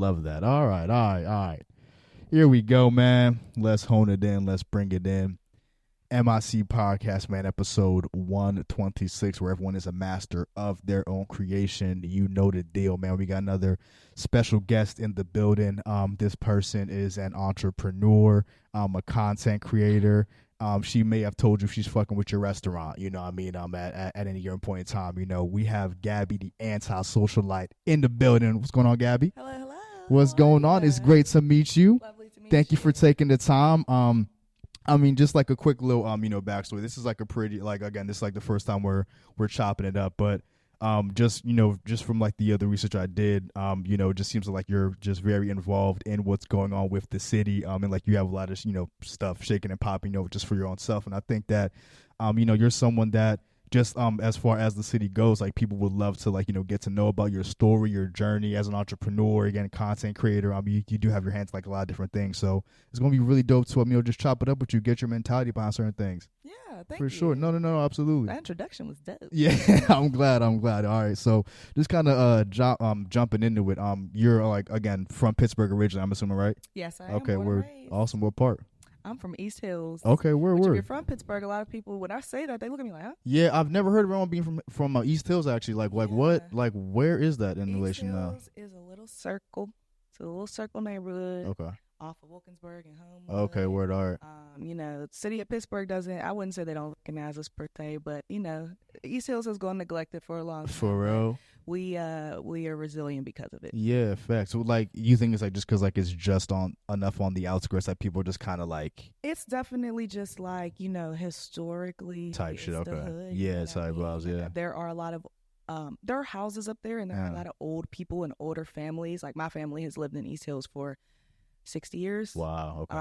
love that. All right. Here we go, man. Let's hone it in. Let's bring it in. MIC Podcast, man, episode 126, where everyone is a master of their own creation. You know the deal, man. We got another special guest in the building. This person is an entrepreneur, a content creator. She may have told you she's fucking with your restaurant, you know what I mean, at any given point in time. You know, we have Gabbi, the anti-socialite, in the building. What's going on, Gabbi? Hello. What's going on? It's great to meet you. Lovely to meet you. Thank you for taking the time. I mean, just like a quick little, backstory. This is like a pretty, like, again, this is like the first time we're chopping it up, but, just from like the other research I did, it just seems like you're just very involved in what's going on with the city. And like you have a lot of, stuff shaking and popping, just for your own self. And I think that, you're someone that just, as far as the city goes, like people would love to get to know about your story, your journey as an entrepreneur, again, content creator. You do have your hands like a lot of different things. So it's going to be really dope to, just chop it up with you, get your mentality behind certain things. Yeah, thank For you. sure. No, absolutely. That introduction was dope. Yeah, I'm glad. All right. So just kind of jumping into it. You're like, again, from Pittsburgh originally, I'm assuming, right? Yes, I am. Okay, born and raised. awesome. What part? I'm from East Hills. Okay, If where? you're from Pittsburgh, a lot of people, when I say that, they look at me like, huh? Yeah, I've never heard of anyone being from East Hills, actually. Like what? Like, where is that in relation to? East Hills is a little circle. It's a little circle neighborhood. Okay. Off of Wilkinsburg and Homewood. Okay, word, all right. The city of Pittsburgh doesn't, I wouldn't say they don't recognize us per se, but, East Hills has gone neglected for a long time. For real? We are resilient because of it. Yeah, facts. So, like, you think it's like just because like it's just enough on the outskirts that people just kind of like. It's definitely just like, historically type shit. Okay. Hood, Yeah, type vibes. Yeah. There are a lot of there are houses up there, and there are a lot of old people and older families. Like my family has lived in East Hills for 60 years. Wow. Okay.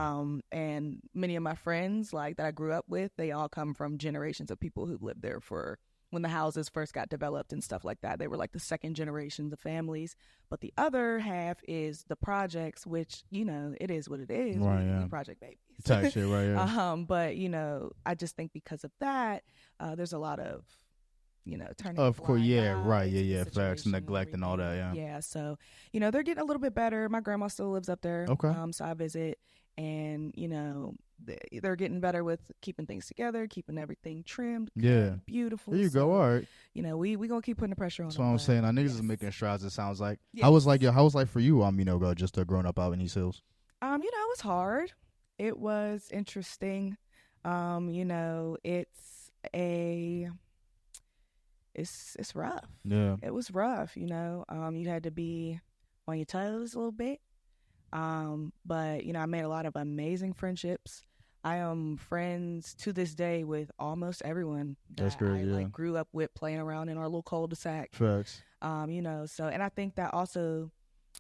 And many of my friends like that I grew up with, they all come from generations of people who lived there for when the houses first got developed and stuff like that. They were like the second generations of families. But the other half is the projects, which, it is what it is. Right, we project babies. Type shit, right, yeah. But, I just think because of that, there's a lot of, turning of course, yeah, eye right, to the yeah, facts, situation neglect and all that, yeah. Yeah, so, they're getting a little bit better. My grandma still lives up there. Okay. So I visit, and, they're getting better with keeping things together, keeping everything trimmed. Yeah. Beautiful. There you go, all right. We going to keep putting the pressure on That's them. what I'm saying. Our niggas is making strides, it sounds like. Yes. How was like for you, just growing up out in East Hills? It was hard. It was interesting. It's rough. Yeah. It was rough, you had to be on your toes a little bit. But, I made a lot of amazing friendships. I am friends to this day with almost everyone That's great, I grew up with, playing around in our little cul-de-sac. Facts. And I think that also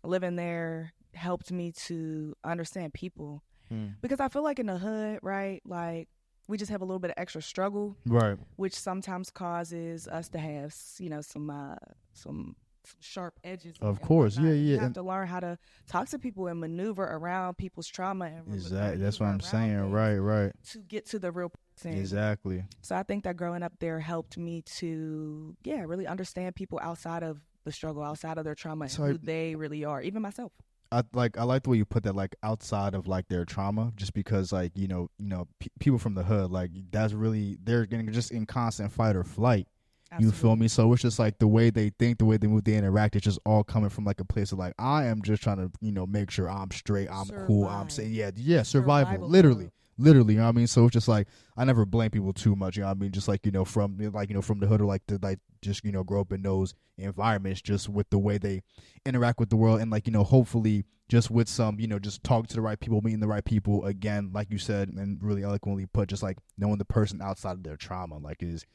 living there helped me to understand people. Because I feel like in the hood, right, like we just have a little bit of extra struggle, right, which sometimes causes us to have, some sharp edges. Of course, yeah. You have to learn how to talk to people and maneuver around people's trauma. And exactly, that's what I'm saying. Right. To get to the real person. Exactly. So I think that growing up there helped me to, really understand people outside of the struggle, outside of their trauma, and who they really are. Even myself. I like the way you put that, like outside of like their trauma, just because like people from the hood, like that's really, they're getting just in constant fight or flight. Absolutely. You feel me? So it's just like the way they think, the way they move, they interact. It's just all coming from like a place of like, I am just trying to make sure I'm straight, I'm cool, I'm saying survival, literally. You know what I mean? So it's just like I never blame people too much. You know what I mean? Just like from the hood, or like to like just grow up in those environments, just with the way they interact with the world, and like hopefully just with some just talking to the right people, meeting the right people. Again, like you said, and really eloquently put, just like knowing the person outside of their trauma, like is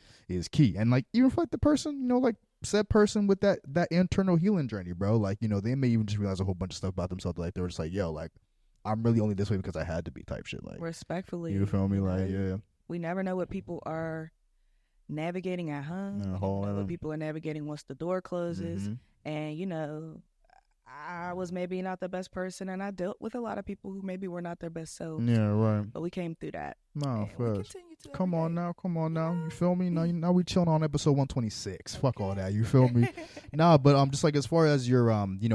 key. And like even for like the person, like said person with that internal healing journey, bro. Like they may even just realize a whole bunch of stuff about themselves. Like they were just like, yo, like I'm really only this way because I had to be, type shit. Like respectfully, you feel me? Like yeah, we never know what people are navigating at home. We never know what people are navigating once the door closes. And I was maybe not the best person, and I dealt with a lot of people who maybe were not their best selves. Yeah, right. But we came through that. No, we continue to. Come on now. You feel me? Now we chilling on episode 126. Okay. Fuck all that. You feel me? Nah, but just like as far as your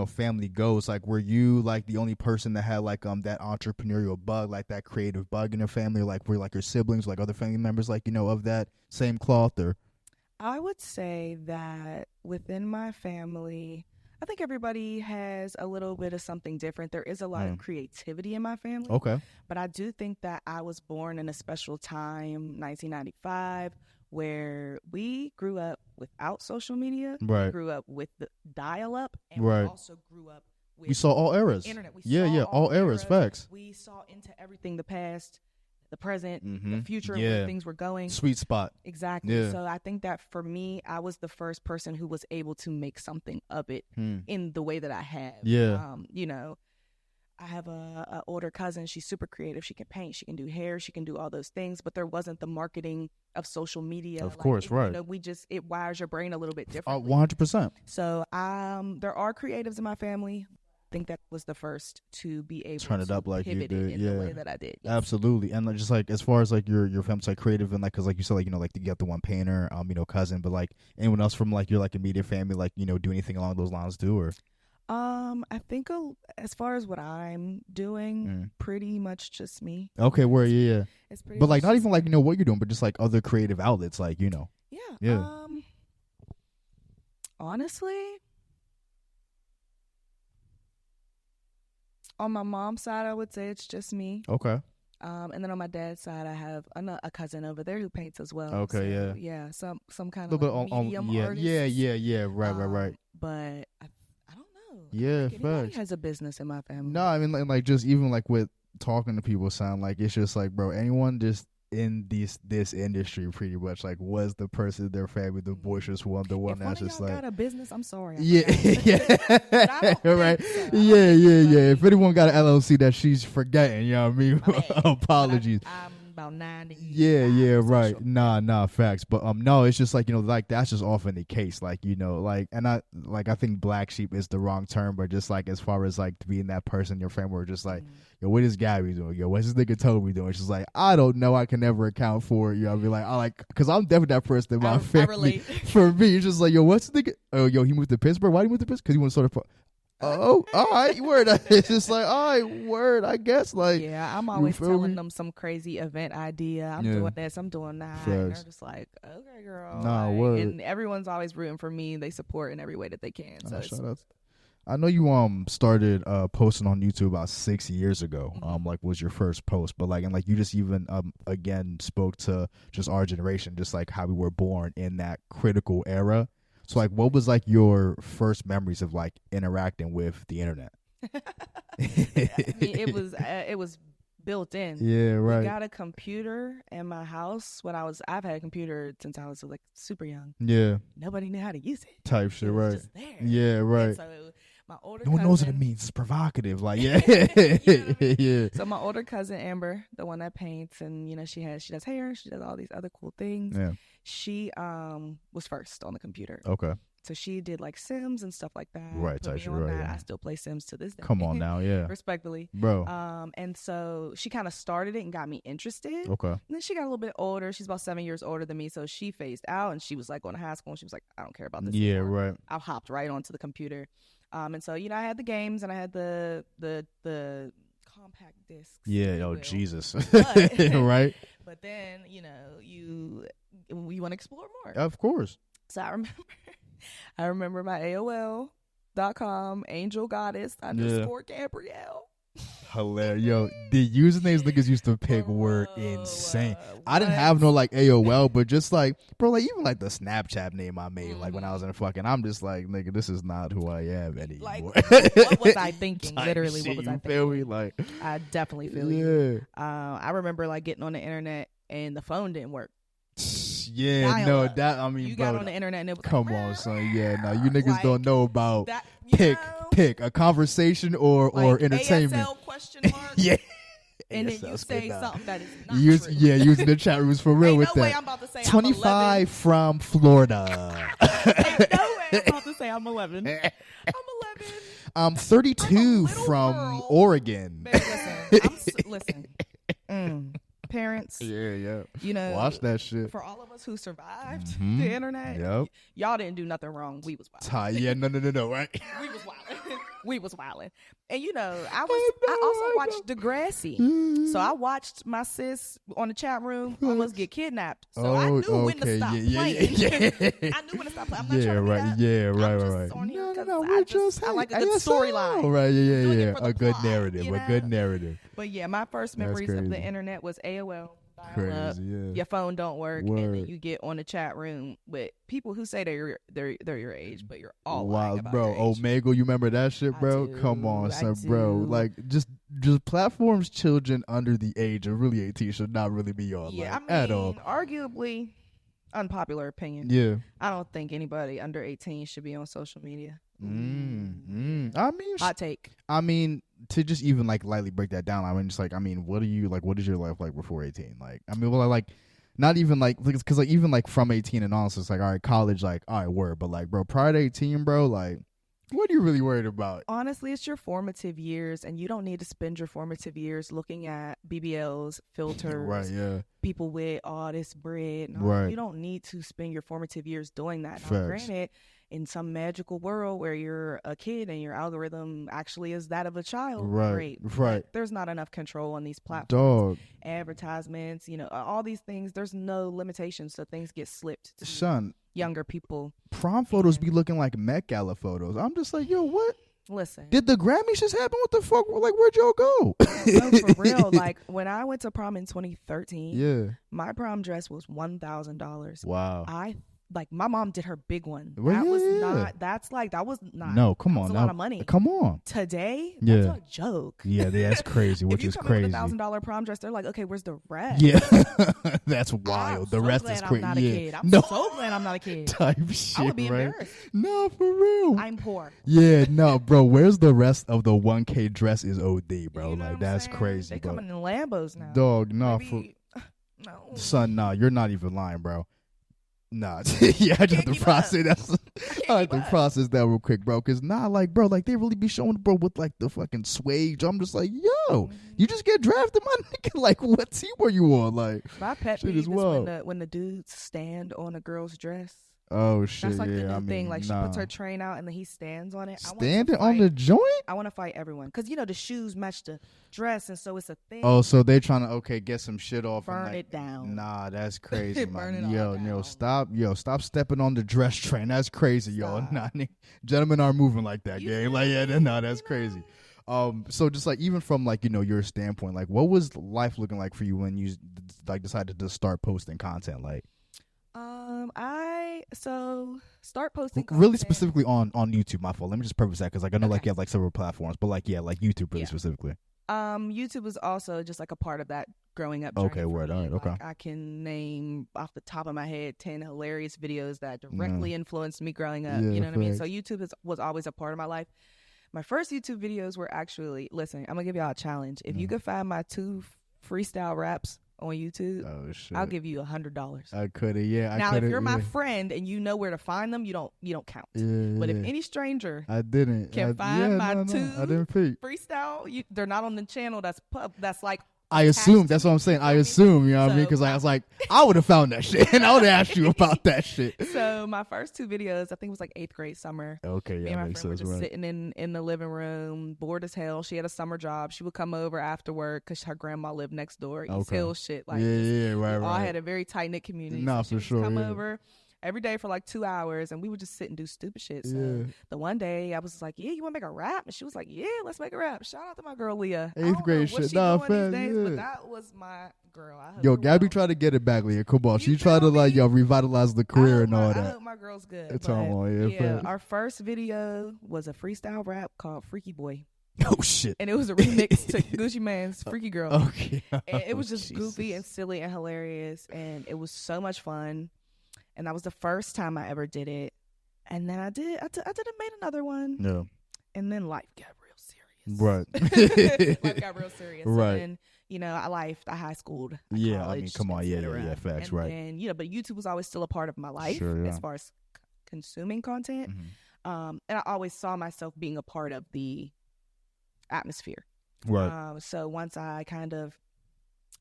family goes, like were you like the only person that had like that entrepreneurial bug, like that creative bug in your family, or like were like your siblings, like other family members, like of that same cloth? Or I would say that within my family, I think everybody has a little bit of something different. There is a lot of creativity in my family. Okay. But I do think that I was born in a special time, 1995, where we grew up without social media. Right. We grew up with the dial-up, and right. we also grew up with we saw all eras. Internet. We saw all eras. Facts. We saw into everything, the past, the present, the future, where things were going. Sweet spot. Exactly. Yeah. So I think that for me, I was the first person who was able to make something of it in the way that I have. Yeah. I have a older cousin. She's super creative. She can paint. She can do hair. She can do all those things. But there wasn't the marketing of social media. Of course, right. It wires your brain a little bit differently. 100%. So there are creatives in my family. I think that was the first to be able turn it to up like pivot you did, in the way that I did. Yes. Absolutely. And just like as far as like your family's like creative and like because like you said like like you got the one painter cousin, but like anyone else from like your like immediate family like do anything along those lines too? Or I think as far as what I'm doing, pretty much just me. Okay, where yeah. It's pretty. But like not even like what you're doing, but just like other creative outlets, like Yeah. Honestly, on my mom's side, I would say it's just me. Okay. And then on my dad's side, I have a cousin over there who paints as well. Okay, so, yeah. Some kind of like medium artist. Yeah. Right. But I don't know. Yeah, anybody has a business in my family. No, I mean like just even like with talking to people, sound like it's just like bro, anyone just in this industry pretty much like was the person in their family, the boisterous one, the one if that's just like got a business. I'm sorry. Yeah. Right. So. Yeah. If anyone got an LLC that she's forgetting, you know what I mean? Apologies. I'm about 90. Yeah, right. Nah, facts. But no, it's just like like that's just often the case. Like like, and I think black sheep is the wrong term, but just like as far as like being that person in your family, where just like, yo, what is Gabbi doing? Yo, what's this nigga Toby doing? She's like, I don't know. I can never account for it. I'll be like, because I'm definitely that person in my family. For me, it's just like, yo, what's the nigga? Oh, yo, he moved to Pittsburgh. Why did he move to Pittsburgh? Because he want to sort of. Oh, all right, word. It's just like, all right, word. I guess like. Yeah, I'm always telling them some crazy event idea. I'm doing this. I'm doing that. And they're just like, okay, girl. Nah, word. And everyone's always rooting for me. They support in every way that they can. So shout out. I know you started posting on YouTube about 6 years ago. Like was your first post, but like and like you just even again spoke to just our generation, just like how we were born in that critical era. So like, what was like your first memories of like interacting with the internet? It was built in. Yeah, right. We got a computer in my house I've had a computer since I was like super young. Yeah. Nobody knew how to use it. Type shit, right? Just there. Yeah, right. And so my older no one cousin, knows what it means. It's provocative. Like, yeah. Yeah. So my older cousin Amber, the one that paints and she does hair, she does all these other cool things. Yeah. She was first on the computer. Okay. So she did like Sims and stuff like that. Right, Put me on right. that. Yeah. I still play Sims to this day. Come on now, yeah. Respectfully. Bro. And so she kind of started it and got me interested. Okay. And then she got a little bit older. She's about 7 years older than me. So she phased out and she was like going to high school and she was like, I don't care about this anymore. Right. I hopped right onto the computer. And so, I had the games and I had the compact discs. Yeah, oh Jesus. But, right. But then, you want to explore more. Of course. So I remember my AOL.com Angel Goddess _ Gabrielle. Hilarious. Yo, the usernames niggas used to pick were insane. I didn't have no like AOL, but just like, bro, like even like the Snapchat name I made, like when I was in I'm just like, nigga, this is not who I am anymore. Like, what was I thinking? Literally, shit, what was I thinking? Feel me? Like, I definitely feel you. I remember like getting on the internet and the phone didn't work. Yeah, dial no, up. that I mean, You bro, got on the internet and it was come like, on, son. Yeah, no, you niggas like, don't know about that, pick a conversation or entertainment. ASL question mark. Yeah. And then you say something that is not true. Yeah, using the chat rooms for real Ain't with no way that. I'm about to say 25 from Florida. Ain't no way I'm about to say I'm 11. I'm 11. I'm 32 I'm from girl. Oregon. Babe, listen. parents. Yeah. You know, watch that shit. For all of us who survived the internet, y'all didn't do nothing wrong. We was wilding. Yeah, no, right? We was wilding. We was wilding. And you know, I also watched Degrassi. So I watched my sis on the chat room almost get kidnapped. So I knew when to stop playing. I knew when to stop playing. I'm not trying to right. No, I like a good storyline. Right, yeah. A good narrative. But yeah, my first memories of the internet was AOL. Crazy, your phone don't work, and then you get on the chat room with people who say they're your age, but you're all lying about bro. your age. Omegle, you remember that shit, bro? Come on, son, bro. Like just platforms children under the age of really 18 should not really be on. Yeah, like, at all. Arguably, unpopular opinion. Yeah, I don't think anybody under 18 should be on social media. I mean, hot take. I mean, to just even like lightly break that down, I mean, just like, I mean, what are you like? What is your life like before 18? Like, I mean, well, like, not even like, because like even like from 18 and on, so it's like, all right, college, like, all right, word, but like, bro, prior to 18, bro, like, what are you really worried about? Honestly, it's your formative years, and you don't need to spend your formative years looking at BBLs, filters, right? Yeah, people with all this bread. No, right. You don't need to spend your formative years doing that. Now, granted, in some magical world where you're a kid and your algorithm actually is that of a child, right? There's not enough control on these platforms. Dog. Advertisements, you know, all these things. There's no limitations, so things get slipped to son. Younger people. Prom photos be looking like Met Gala photos. I'm just like, yo, what? Listen. Did the Grammys just happen? What the fuck? Like, where'd y'all go? No, for real. Like, when I went to prom in 2013, my prom dress was $1,000. Wow. Like, my mom did her big one. Well, that was not. No, come on. A lot of money. Come on. Today, that's a joke. Yeah, that's crazy, which is crazy. If you come with $1,000 prom dress, they're like, okay, where's the rest? Yeah. That's wild. The rest is crazy. I'm so glad I'm not a kid. Type shit, I would be right? embarrassed. No, for real. I'm poor. Yeah, no, bro. Where's the rest of the 1K dress is OD, bro. You know like, that's crazy, They bro. coming in Lambos now. Dog, no. No. Son, nah, you're not even lying, bro. Nah, yeah, I just have to process. I have to process that real quick, bro. Cause like, bro, like they really be showing, bro, with like the fucking swage. I'm just like, yo, you just get drafted, my nigga. Like, what team were you on? Like, my pet peeve is when the dudes stand on a girl's dress. Oh shit! That's like the new thing. Like she puts her train out and then he stands on it. Standing on the joint? I want to fight everyone because the shoes match the dress, and so it's a thing. Oh, so they trying to get some shit off. Burn it down. Nah, that's crazy, man. Yo, stop stepping on the dress train. That's crazy, yo. Nah, gentlemen aren't moving like that, gang. Like, that's crazy. So just like even from like your standpoint, like what was life looking like for you when you like decided to start posting content, like? I start posting content. Really specifically on YouTube. My fault. Let me just preface that because like I know like you have like several platforms, but like like YouTube really specifically. YouTube was also just like a part of that growing up journey. Okay, word. All right, okay. I can name off the top of my head 10 hilarious videos that directly influenced me growing up. You know what I mean? So YouTube was always a part of my life. My first YouTube videos were actually, listen, I'm gonna give y'all a challenge. If you could find my 2 freestyle raps on YouTube, I'll give you $100. I could have, Now, if you're my friend and you know where to find them, you don't count. But if any stranger can find my 2 freestyle, they're not on the channel. That's like. I assume that's what I'm saying. I assume, you know what I mean? Because I was like, I would have found that shit, and I would have asked you about that shit. So my first 2 videos, I think it was like 8th grade summer. Okay, me and my friend were just sitting in the living room, bored as hell. She had a summer job. She would come over after work because her grandma lived next door. East Hill shit, like right. All had a very tight knit community. Nah, so for sure. Come over every day for like 2 hours, and we would just sit and do stupid shit. So the one day I was like, yeah, you want to make a rap? And she was like, yeah, let's make a rap. Shout out to my girl Leah. 8th grade shit. Nah, fam, but that was my girl. Yo, Gabbi tried to get it back, Leah. Come on. She tried to revitalize the career and all that. I hope my girl's good. It's all our first video was a freestyle rap called Freaky Boy. Oh shit. And it was a remix to Gucci Mane's Freaky Girl. Okay. And it was just goofy and silly and hilarious, and it was so much fun. And that was the first time I ever did it. And then I made another one. No. And then life got real serious. Right. Life got real serious. Right. And then, I high schooled. Yeah, college, I mean, come on. Yeah, facts, right. And, but YouTube was always still a part of my life as far as consuming content. And I always saw myself being a part of the atmosphere. Right. So once I kind of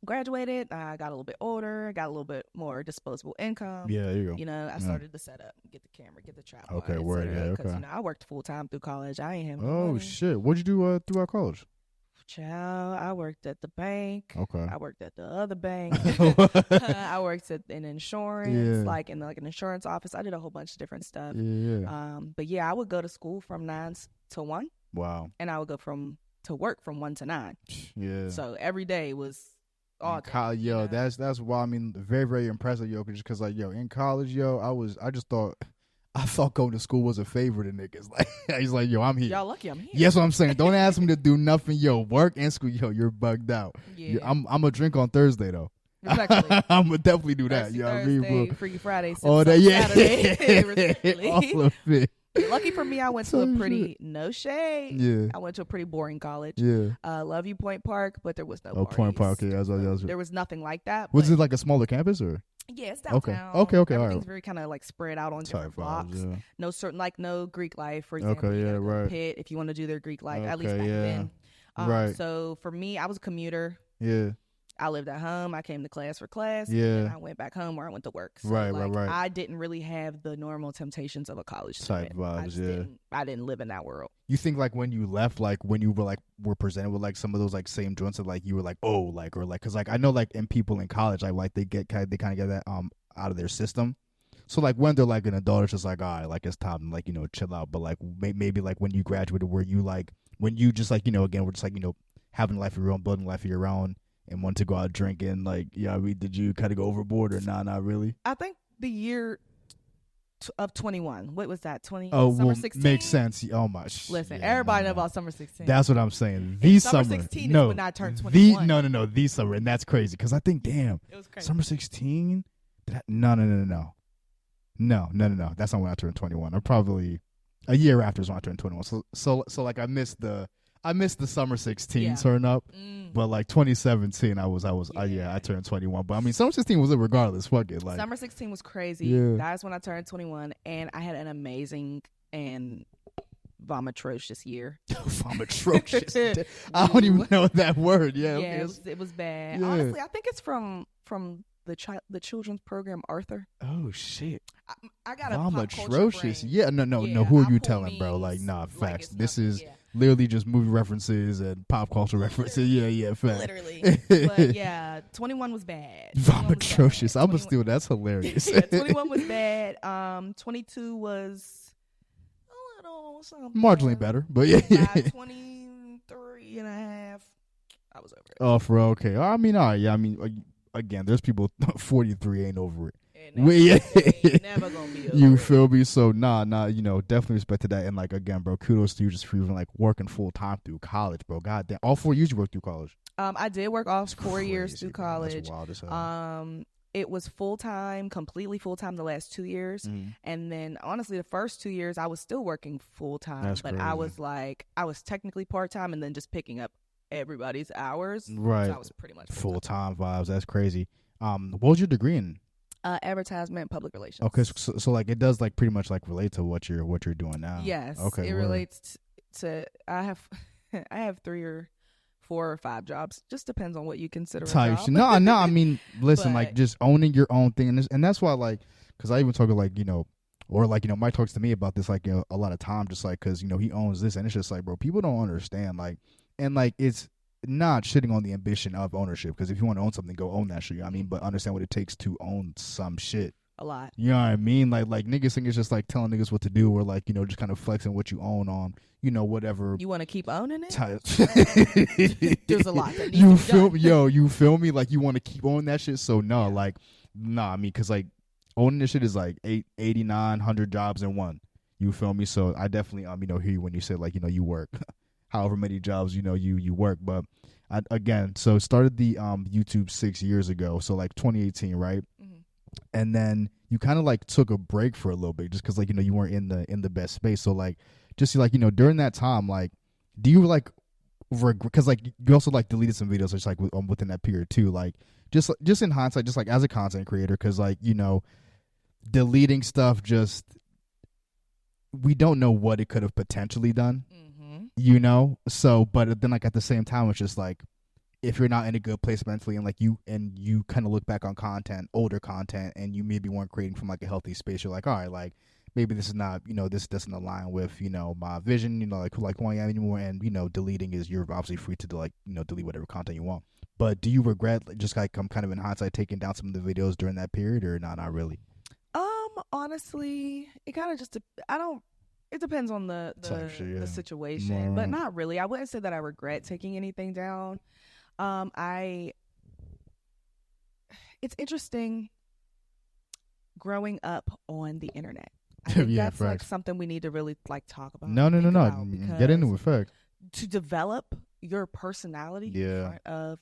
graduated, I got a little bit older, got a little bit more disposable income. Yeah, there you go. I started to set up, get the camera, get the trap. Okay, word, yeah, okay. Because I worked full time through college. I ain't have no money. Shit! What'd you do throughout college? Child, I worked at the bank. Okay. I worked at the other bank. I worked in insurance, like in an insurance office. I did a whole bunch of different stuff. Yeah. But yeah, I would go to school from 9 to 1. Wow. And I would go to work from 1 to 9. Yeah. So every day was all day. Yo, that's why very, very impressive, yo, just because like, yo, in college, yo, I thought going to school was a favor to niggas. Like, he's like, yo, I'm here. Y'all lucky I'm here. Yes, what I'm saying. Don't ask me to do nothing, yo. Work and school, yo, you're bugged out. Yeah. I'm gonna drink on Thursday though. Exactly. I'm gonna definitely do that. Thursday, Freaky Friday, all that, yeah. Saturday. All of it. Lucky for me, I went to a pretty no shade. Yeah. I went to a pretty boring college. Yeah. Love you, Point Park, but there was no. Point Park. Yeah, there was nothing like that. Was it like a smaller campus or? Yeah, it's downtown. Okay. Everything's all right. very kind of like spread out on different blocks. Yeah. No certain no Greek life, for example. Okay, yeah, right. Pitt, if you want to do their Greek life, at least back then. Right. So for me, I was a commuter. Yeah. I lived at home. I came to class for class. Yeah. And I went back home where I went to work. So right. I didn't really have the normal temptations of a college type vibes. I didn't live in that world. You think like when you left, like when you were presented with like some of those like same joints that like you were like, oh, like, or like, cause like I know like in people in college, like they kind of get that out of their system. So like when they're like an adult, it's just like, all right, like it's time to like, chill out. But like maybe like when you graduated, where you like when you just like, again, we're just like, having a life of your own, building a life of your own, and want to go out drinking, like, did you kind of go overboard or not really? I think the year of 21. What was that? 20? Oh, summer 16? Makes sense. Oh my. Listen, everybody know about summer 16. That's what I'm saying. The summer 16 is when I turned 21. No. The summer, and that's crazy because I think, damn, it was crazy. Summer 16. No. That's not when I turned 21. I'm probably a year after is when I turned 21. So like I missed the summer 16 turn up, but like 2017 I turned 21. But summer 16 was it regardless. Fuck it. Like summer 16 was crazy. Yeah. That's when I turned 21, and I had an amazing and vomitrocious year. Vomitrocious. I don't even know that word. Yeah. Yeah, it was bad. Yeah. Honestly, I think it's from the children's program Arthur. Oh shit. I got a vomitrocious. Yeah, no. Who are you telling, bro? Like, nah, facts. This is literally just movie references and pop culture references. Yeah, facts. Literally. But yeah, 21 was bad. Vomitrocious. I'm gonna steal. That's hilarious. Yeah, 21 was bad. 22 was a little something. Marginally better, but yeah. 23 and a half. I was over it. Oh, for real? Okay. All right. Yeah. Again, there's people 43 ain't over it. Never gonna be over you feel me? So nah, definitely respect to that. And like again, bro, kudos to you just for even like working full time through college, bro. God damn, all 4 years you worked through college. I did work all 4 years through bro. college. That's wild as hell. It was full time, completely full time the last 2 years, and then honestly, the first 2 years I was still working full time. That's but crazy. I was technically part time, and then just picking up everybody's hours. Right. So I was pretty much full time vibes. That's crazy. What was your degree in? Advertisement, public relations. Okay, so like it does like pretty much like relate to what you're doing now. Yes. Okay. It relates to I have 3 or 4 or 5 jobs. Just depends on what you consider a job. No. Listen, like just owning your own thing, and that's why like because I even talk like or like Mike talks to me about this like a lot of time, just like because he owns this, and it's just like bro, people don't understand like, and like it's not shitting on the ambition of ownership, because if you want to own something, go own that shit. But understand what it takes to own some shit. A lot. You know what I mean? Like niggas think it's just like telling niggas what to do, or like just kind of flexing what you own on whatever. You want to keep owning it? There's a lot that needs you to be feel done. you feel me? Like you want to keep owning that shit. So no, like nah. Because like owning this shit is like 8900 jobs in one. You feel me? So I definitely hear you when you say like you work. However many jobs you work, but again, so started the YouTube 6 years ago, so like 2018, right? And then you kind of like took a break for a little bit, just because like you weren't in the best space. So like just like during that time, like do you like because like you also like deleted some videos just like within that period too, like just in hindsight, just like as a content creator, because like deleting stuff, just we don't know what it could have potentially done. So but then like at the same time it's just like if you're not in a good place mentally, and like you kind of look back on older content, and you maybe weren't creating from like a healthy space, you're like, all right, like maybe this is not, this doesn't align with, my vision, like who I am anymore. And, deleting is, you're obviously free to delete whatever content you want. But do you regret, like, just like I'm kind of in hindsight, taking down some of the videos during that period, or not really? Honestly, it kind of just, it depends on the situation, but not really. I wouldn't say that I regret taking anything down. It's interesting growing up on the internet. I think that's like something we need to really like talk about. No. Get into it, fact. To develop your personality in front of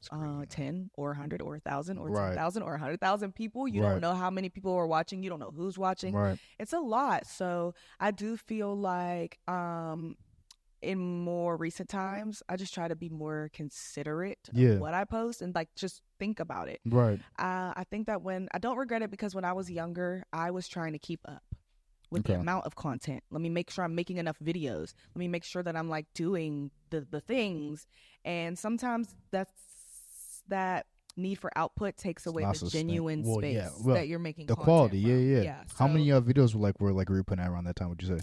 10 or 100 or 1,000 or 10,000 or 100,000 people. You don't know how many people are watching. You don't know who's watching. Right. It's a lot. So I do feel like in more recent times, I just try to be more considerate of what I post and like just think about it. Right. I think that I don't regret it, because when I was younger, I was trying to keep up with the amount of content. Let me make sure I'm making enough videos. Let me make sure that I'm like doing the things. And sometimes that need for output takes away the genuine space that you're making. The content quality, from. Yeah. How many videos were you putting out around that time, would you say?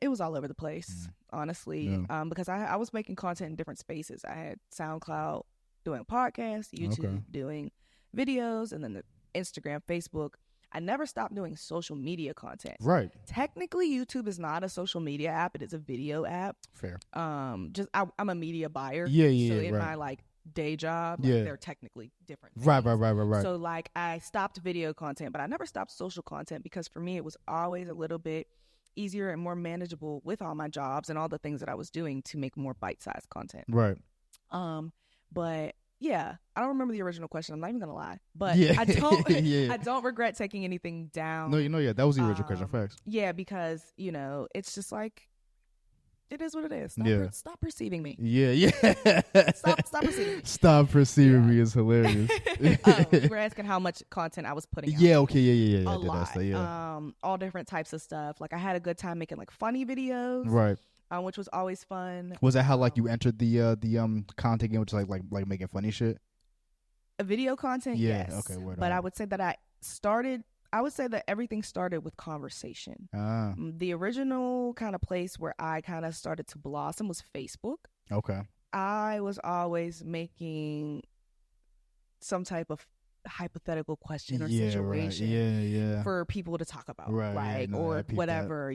It was all over the place, honestly. Because I was making content in different spaces. I had SoundCloud doing podcasts, YouTube doing videos, and then the Instagram, Facebook. I never stopped doing social media content. Right. Technically, YouTube is not a social media app. It is a video app. Fair. I'm a media buyer. Yeah. So in my like day job, they're technically different things. Right. So like I stopped video content, but I never stopped social content, because for me it was always a little bit easier and more manageable with all my jobs and all the things that I was doing to make more bite-sized content. Right. But yeah, I don't remember the original question. I'm not even gonna lie, but I don't regret taking anything down. No, that was the original question. Facts. Yeah, because it's just like, it is what it is. Stop perceiving me. Yeah. Stop perceiving me. Stop perceiving me is hilarious. You were asking how much content I was putting out. Yeah. Okay. Yeah. A lot. All different types of stuff. Like I had a good time making like funny videos. Right. Which was always fun. Was that how like you entered the content game, which is like making funny shit? A video content, yes. Okay. But I would say that everything started with conversation. The original kind of place where I kind of started to blossom was Facebook. Okay. I was always making some type of hypothetical question or situation for people to talk about, or whatever,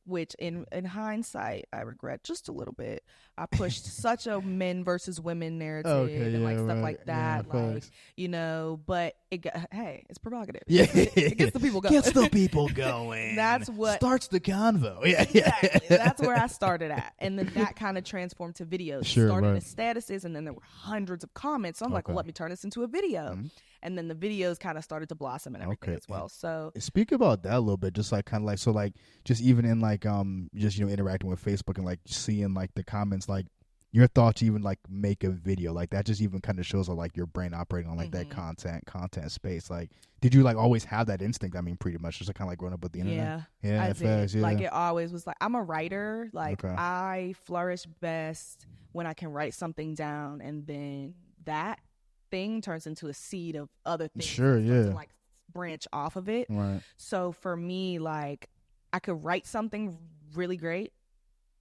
which in hindsight I regret just a little bit. I pushed such a men versus women narrative and like stuff like that, but it's provocative. It gets the people going. That's what starts the convo. Exactly. That's where I started at, and then that kind of transformed to videos. Started as statuses, and then there were hundreds of comments. So I'm like, well, let me turn this into a video. And then the videos kind of started to blossom and everything as well. So speak about that a little bit, just like kind of like, so like just even in like just interacting with Facebook and like seeing like the comments, like your thoughts even like make a video like that, just even kind of shows like your brain operating on like that content space. Like, did you like always have that instinct? I mean, pretty much just like kind of like growing up with the internet. I did. Like it always was like, I'm a writer. Like I flourish best when I can write something down, and then that thing turns into a seed of other things to like branch off of it. Right. So for me, like I could write something really great.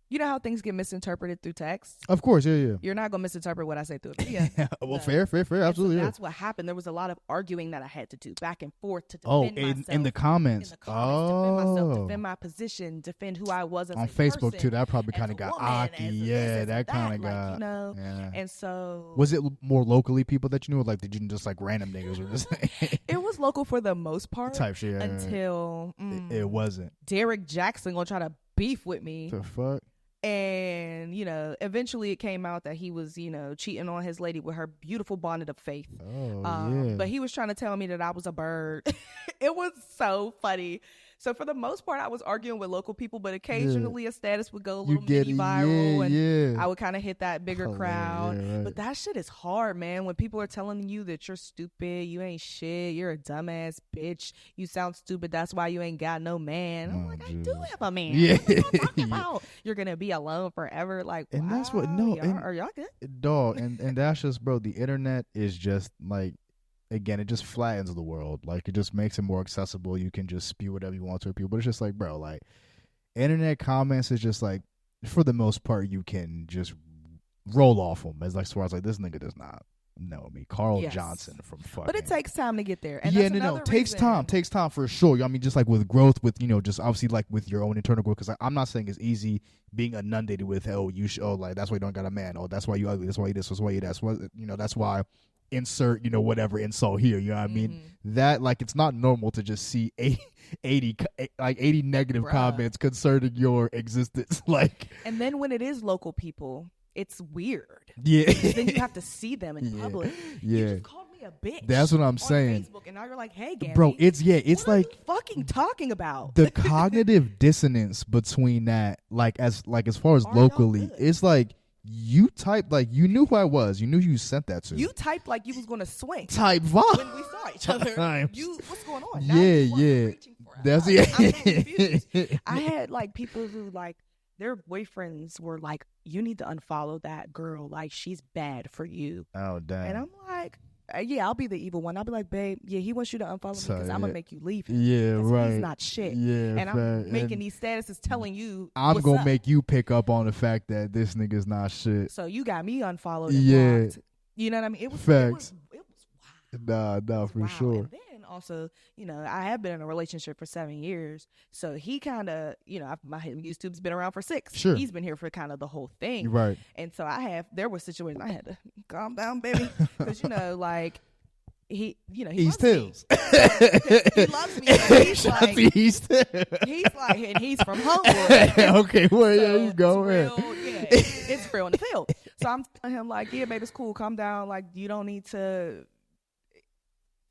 You know how things get misinterpreted through text? Of course, yeah. You're not going to misinterpret what I say through a video. Well, fair, absolutely. So that's what happened. There was a lot of arguing that I had to do back and forth to defend myself. In the comments. Defend myself, defend my position, defend who I was as on a Facebook person, too. That probably kind of got aki. That kind of got. Yeah. And so, was it more locally people that you knew, or like did you just like random niggas or just? It was local for the most part. Type shit. Until it wasn't. Derek Jackson gonna try to beef with me. The fuck. And, eventually it came out that he was, cheating on his lady with her beautiful bonnet of faith. But he was trying to tell me that I was a bird. It was so funny. So for the most part, I was arguing with local people, but occasionally a status would go a little get mini viral, and yeah. I would kind of hit that bigger crowd. Yeah, right. But that shit is hard, man. When people are telling you that you're stupid, you ain't shit, you're a dumbass bitch, you sound stupid, that's why you ain't got no man. I'm like, Jesus. I do have a man. Yeah. What are you talking about? You're gonna be alone forever. Like, and wow, that's what are y'all good? Dog, and that's just, bro, the internet is just like, again, it just flattens the world. Like, it just makes it more accessible. You can just spew whatever you want to people. But it's just like, bro, like, internet comments is just like, for the most part, you can just roll off them as like, far as like, this nigga does not know me. Carl Johnson from fucking. But it takes time to get there. And yeah, no, takes time for sure. I mean, just like with growth, with, you know, just obviously like with your own internal growth. Because I'm not saying it's easy being inundated with, oh, you should, oh, like, that's why you don't got a man. Oh, that's why you ugly. That's why you this. That's why you that. You know, that's why. Insert, you know, whatever insult here, you know what I mean? That, like, it's not normal to just see 80 negative comments concerning your existence. Like, and then when it is local people, it's weird. Yeah. Then you have to see them in public. Yeah. You just called me a bitch. That's what I'm on saying. Facebook, and now you're like, hey, Gabbi, bro, it's what like, are you fucking talking about? The cognitive dissonance between that, like as far as locally, it's like, you typed, like, you knew who I was. You knew who you sent that to. You typed like you was going to swing. Type vibe. When we saw each other. What's going on? Yeah. That's I'm confused. I had, like, people who, like, their boyfriends were like, you need to unfollow that girl. Like, she's bad for you. Oh, damn. And I'm like, yeah, I'll be the evil one. I'll be like, babe, yeah, he wants you to unfollow me because I'm going to make you leave him. Yeah, right. He's not shit. Yeah, and I'm making these statuses telling you I'm going to make you pick up on the fact that this nigga's not shit. So you got me unfollowed and blocked. You know what I mean? It was facts. It was wild. Nah, for sure. And then also, you know, I have been in a relationship for 7 years. So he kind of, you know, my YouTube's been around for 6. Sure. He's been here for kind of the whole thing. Right. And so there were situations I had to calm down, baby. Because, you know, like, he loves Tails. Me. He loves me. He's like, and he's from Homewood. Okay, well, so you go. It's real in the field. So I'm telling him, like, yeah, baby, it's cool. Calm down. Like, you don't need to.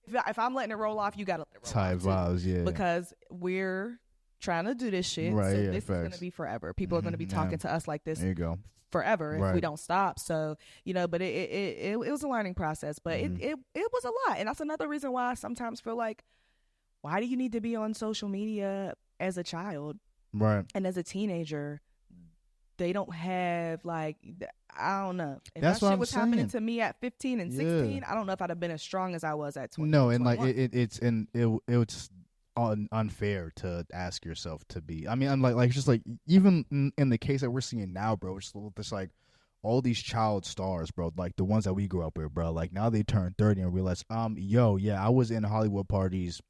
If I'm letting it roll off, you gotta let it roll off. Type vibes, yeah. Because we're trying to do this shit. Right, so yeah, this is gonna be forever. People are gonna be talking to us like this. There you go. Forever if we don't stop. So, you know, but it was a learning process, but it was a lot. And that's another reason why I sometimes feel like, why do you need to be on social media as a child? Right. And as a teenager, they don't have, like, I don't know. If that's that what shit I'm was saying. Happening to me at 15 and 16, I don't know if I'd have been as strong as I was at 20. No, and 21. like it's unfair to ask yourself to be. I mean, like just like, even in the case that we're seeing now, bro, it's like all these child stars, bro, like the ones that we grew up with, bro, like now they turn 30 and realize, I was in Hollywood parties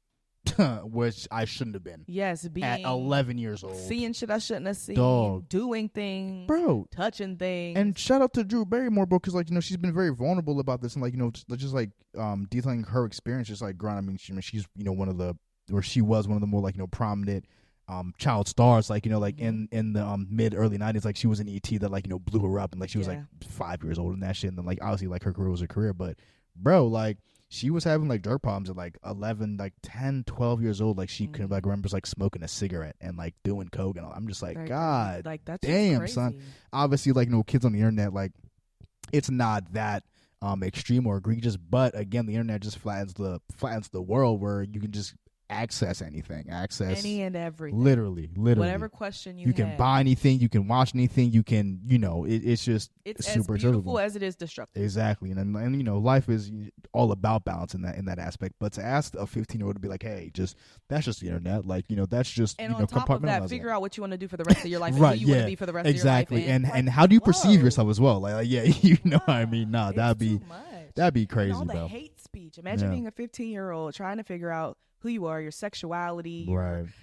which I shouldn't have been. Yes, being at 11 years old, seeing shit I shouldn't have seen, Dog. doing things, bro, touching things. And shout out to Drew Barrymore, bro, because like, you know, she's been very vulnerable about this, and like, you know, just like detailing her experience, just like growing. I mean, she's, you know, she was one of the more, like, you know, prominent child stars, like, you know, like in the mid early 90s, like she was in ET that, like, you know, blew her up, and like she was like 5 years old and that shit, and then like obviously like her career was a career, but bro, like she was having like drug problems at like 11, like 10, 12 years old. Like she could like remembers like smoking a cigarette and like doing coke and all. I'm just like, God, like that's damn, crazy. son. Obviously, like, you know, kids on the internet, like it's not that extreme or egregious, but again, the internet just flattens the world where you can just access anything, any and everything, literally whatever question you can buy anything, you can watch anything, you can, you know, it's just it's super as beautiful accessible. as it is destructive. Exactly. And you know, life is all about balance in that aspect, but to ask a 15-year-old to be like, hey, that's just the internet, like, you know, that's just, and you on know, top of that, figure out what you want to do for the rest of your life, right, and who you want to be for the rest exactly. of your life, and how do you perceive yourself as well, like yeah, you know what I mean? Nah, that'd be crazy, and all bro. the hate speech. Imagine being a 15-year-old trying to figure out who you are, your sexuality,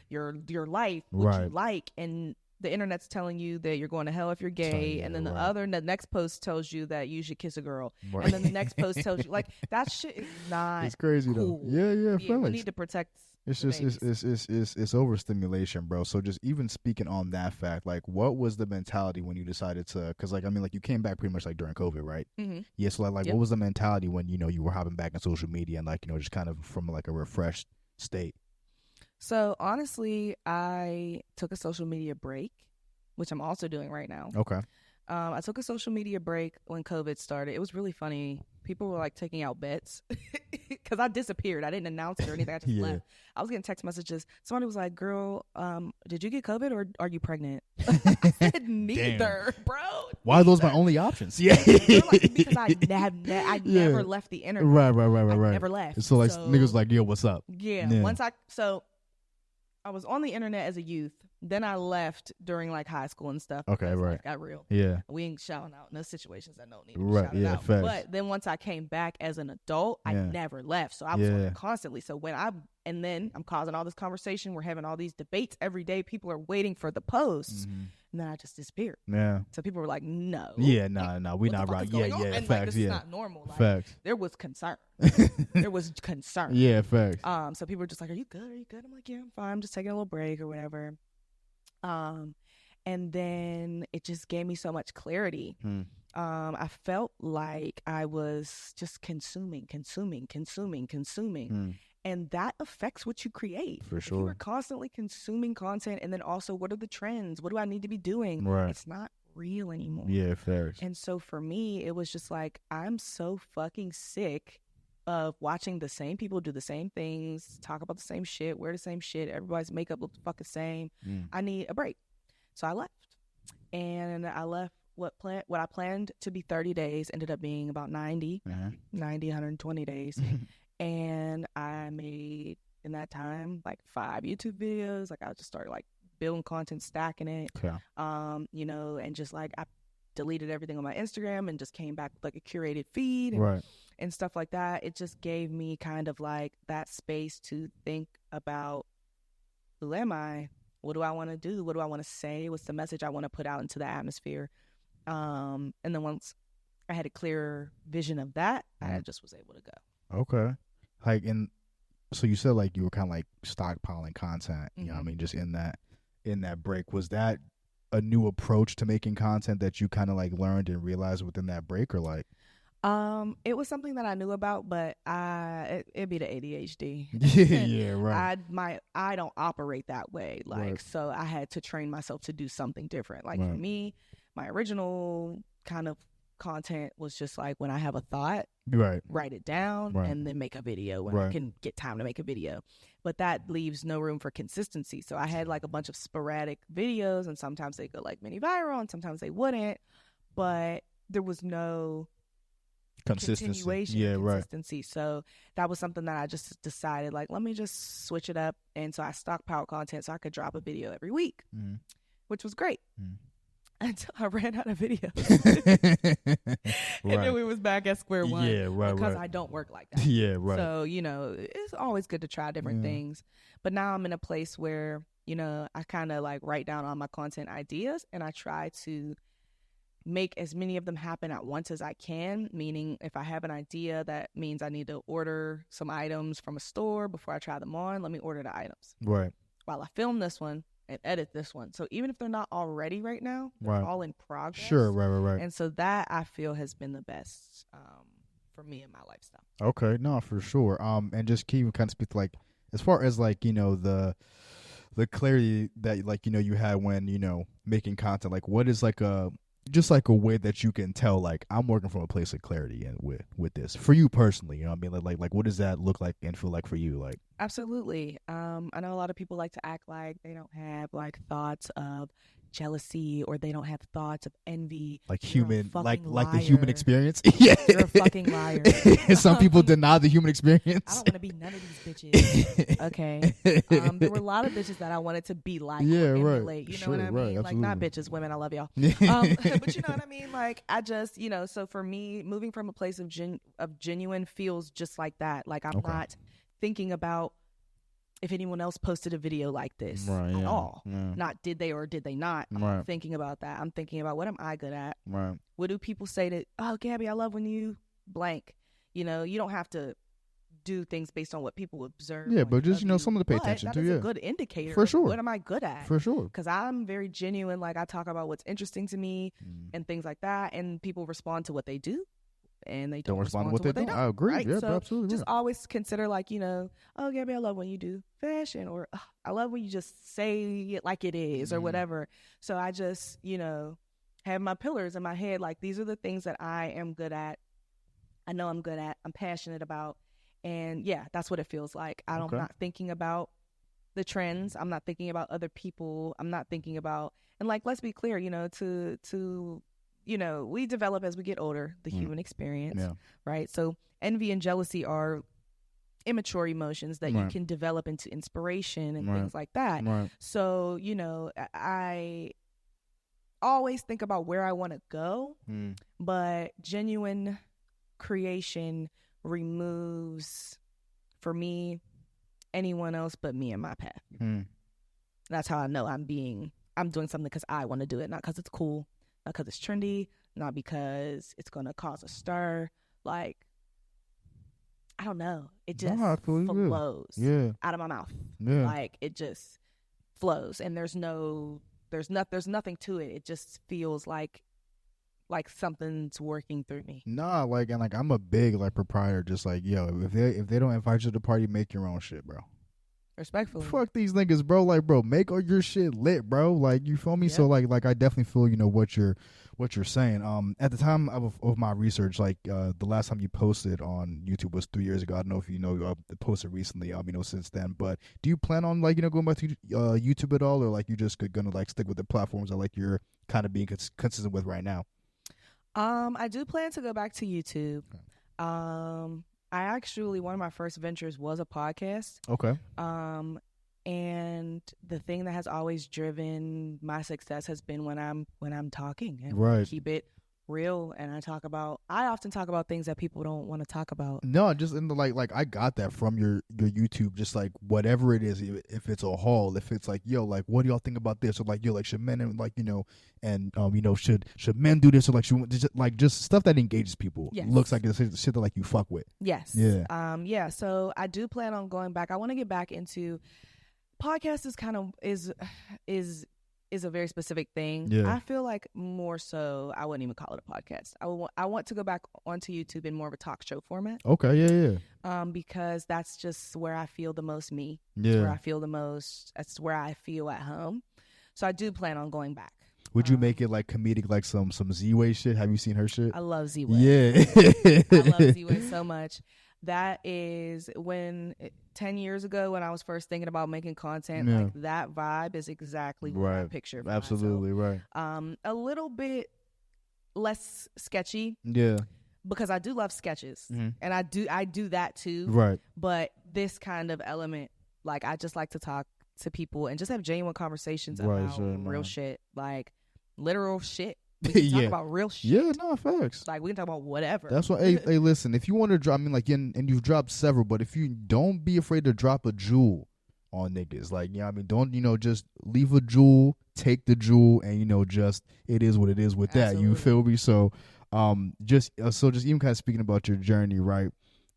your life, what you like, and the internet's telling you that you're going to hell if you're gay, and then the next post tells you that you should kiss a girl, and then the next post tells you, like, that shit is not. It's crazy cool. though. Yeah, we need to protect. It's just it's overstimulation, bro. So just even speaking on that fact, like, what was the mentality when you decided to? Because like, I mean, like, you came back pretty much like during COVID, right? Mm-hmm. Yeah. So like what was the mentality when, you know, you were hopping back on social media and, like, you know, just kind of from like a refreshed state? So honestly, I took a social media break, which I'm also doing right now. Okay. I took a social media break when COVID started. It was really funny. People were like taking out bets because I disappeared. I didn't announce it or anything. I just left. I was getting text messages. Somebody was like, "Girl, did you get COVID or are you pregnant?" I said, "Neither, bro." Why are those my only options? Yeah, like, because I never left the internet. Right. Never left. So like niggas like, yo, what's up? Yeah. I was on the internet as a youth. Then I left during like high school and stuff. Okay, right. Life got real. Yeah. We ain't shouting out in those situations that don't need to be shouted out. Facts. But then once I came back as an adult, I never left. So I was on it constantly. So and then I'm causing all this conversation. We're having all these debates every day. People are waiting for the posts. Mm-hmm. And then I just disappeared. Yeah. So people were like, no. Yeah, no, we not right. Yeah. And facts. Like, this is not normal. Like, facts. There was concern. There was concern. Yeah, facts. So people were just like, are you good? I'm like, yeah, I'm fine. I'm just taking a little break or whatever. And then it just gave me so much clarity. I felt like I was just consuming. And that affects what you create. For sure. If you are constantly consuming content, and then also, what are the trends? What do I need to be doing? Right. It's not real anymore. Yeah, fair. And so for me, it was just like, I'm so fucking sick of watching the same people do the same things, talk about the same shit, wear the same shit. Everybody's makeup looks fucking same. I need a break. So I left. And I left what I planned to be 30 days ended up being about 90, 120 days. And I made, in that time, like 5 YouTube videos. Like, I just started like building content, stacking it, and just like I deleted everything on my Instagram and just came back with like a curated feed and stuff like that. It just gave me kind of like that space to think about, who am I? What do I want to do? What do I want to say? What's the message I want to put out into the atmosphere? And then once I had a clearer vision of that, I just was able to go. Okay. Like, so you said like you were kind of like stockpiling content, you know what I mean? Just in that break, was that a new approach to making content that you kind of like learned and realized within that break, or like? It was something that I knew about, but it'd be the ADHD. Yeah, right. I don't operate that way. Like, so I had to train myself to do something different. Like for me, my original kind of content was just like, when I have a thought, write it down and then make a video when I can get time to make a video. But that leaves no room for consistency. So I had like a bunch of sporadic videos, and sometimes they go like mini viral and sometimes they wouldn't, but there was no consistency. So that was something that I just decided, like, let me just switch it up. And so I stockpiled content so I could drop a video every week, which was great. Until I ran out of videos. And then we was back at square one. Yeah, because I don't work like that. Yeah, right. So, it's always good to try different things. But now I'm in a place where, I kind of like write down all my content ideas, and I try to make as many of them happen at once as I can. Meaning, if I have an idea that means I need to order some items from a store before I try them on, let me order the items. Right. While I film this one and edit this one. So even if they're not all ready right now, they're all in progress. Sure, right. And so that, I feel, has been the best for me in my lifestyle. Okay, no, for sure. And just can you kind of speak to, like, as far as like, the clarity that, like, you had when, making content, like, what is like a way that you can tell, like, I'm working from a place of clarity and with this for you personally, you know what I mean? Like what does that look like and feel like for you? Like, absolutely. I know a lot of people like to act like they don't have like thoughts of jealousy, or they don't have thoughts of envy. Like human, like liar. the human experience. Yeah, you're a fucking liar. Some people deny the human experience. I don't want to be none of these bitches. Okay. There were a lot of bitches that I wanted to be like, or emulate. You know what I mean? Like, not bitches, women. I love y'all. But you know what I mean? Like, I just, so for me, moving from a place of genuine feels just like that. Like, I'm not thinking about if anyone else posted a video like this at all. Not did they or did they not. I'm not thinking about that. I'm thinking about, what am I good at? What do people say to, oh, Gabbi, I love when you blank. You don't have to do things based on what people observe. Yeah, but just, something to pay attention to. That is a good indicator. For sure. What am I good at? For sure. Because I'm very genuine. Like, I talk about what's interesting to me and things like that. And people respond to what they do and they don't respond to what they don't. I agree. Right? Yeah, So absolutely. just always consider, like, oh, Gabby, I love when you do fashion, or I love when you just say it like it is, or whatever. So I just, have my pillars in my head. Like, these are the things that I am good at. I know I'm good at. I'm passionate about. And yeah, that's what it feels like. I'm not thinking about the trends. I'm not thinking about other people. I'm not thinking about, and like, let's be clear, we develop as we get older, the human experience, right? So envy and jealousy are immature emotions that you can develop into inspiration and things like that. So, I always think about where I want to go, but genuine creation removes, for me, anyone else but me and my path. That's how I know I'm doing something because I want to do it, not because it's cool, not because it's trendy, not because it's going to cause a stir. Like, I don't know. It just flows out of my mouth. Like, it just flows, and there's nothing to it. It just feels like something's working through me. Nah, and I'm a big proprietor. Just like, yo, if they don't invite you to the party, make your own shit, bro. Respectfully. Fuck these niggas, bro. Like, bro, make all your shit lit, bro. Like, you feel me? Yep. So like I definitely feel what you're saying. At the time of my research, the last time you posted on YouTube was 3 years ago. I don't know if you posted recently. Since then. But do you plan on going back to YouTube at all, or you just gonna stick with the platforms that you're kind of being consistent with right now? I do plan to go back to YouTube. I actually, one of my first ventures was a podcast. Okay. And the thing that has always driven my success has been when I'm talking and keep it real, and I often talk about things that people don't want to talk about. No, just in the I got that from your YouTube, just whatever it is, if it's a haul, if it's yo, what do y'all think about this, or yo, should men and should men do this, or just stuff that engages people. Yes. Looks like it's shit that you fuck with. Yes. Yeah. So I do plan on going back. I want to get back into podcast. Is a very specific thing. Yeah. I feel like more so I wouldn't even call it a podcast. I want to go back onto YouTube in more of a talk show format. Okay, yeah. Because that's just where I feel the most me. Yeah. That's where I feel at home. So I do plan on going back. Would you make it comedic, some Z-Way shit? Have you seen her shit? I love Z-Way. Yeah. I love Z-Way so much. That is 10 years ago when I was first thinking about making content, that vibe is exactly what I picture. Absolutely myself. Right. A little bit less sketchy. Yeah. Because I do love sketches, and I do that too. Right. But this kind of element, I just like to talk to people and just have genuine conversations about real shit, literal shit. We can talk about real shit. Yeah, no, facts. We can talk about whatever. That's why, hey, listen, if you want to drop, and you've dropped several, but if you don't be afraid to drop a jewel on niggas, don't, just leave a jewel, take the jewel, and, just, it is what it is with that. You feel me? So, just even kind of speaking about your journey, right?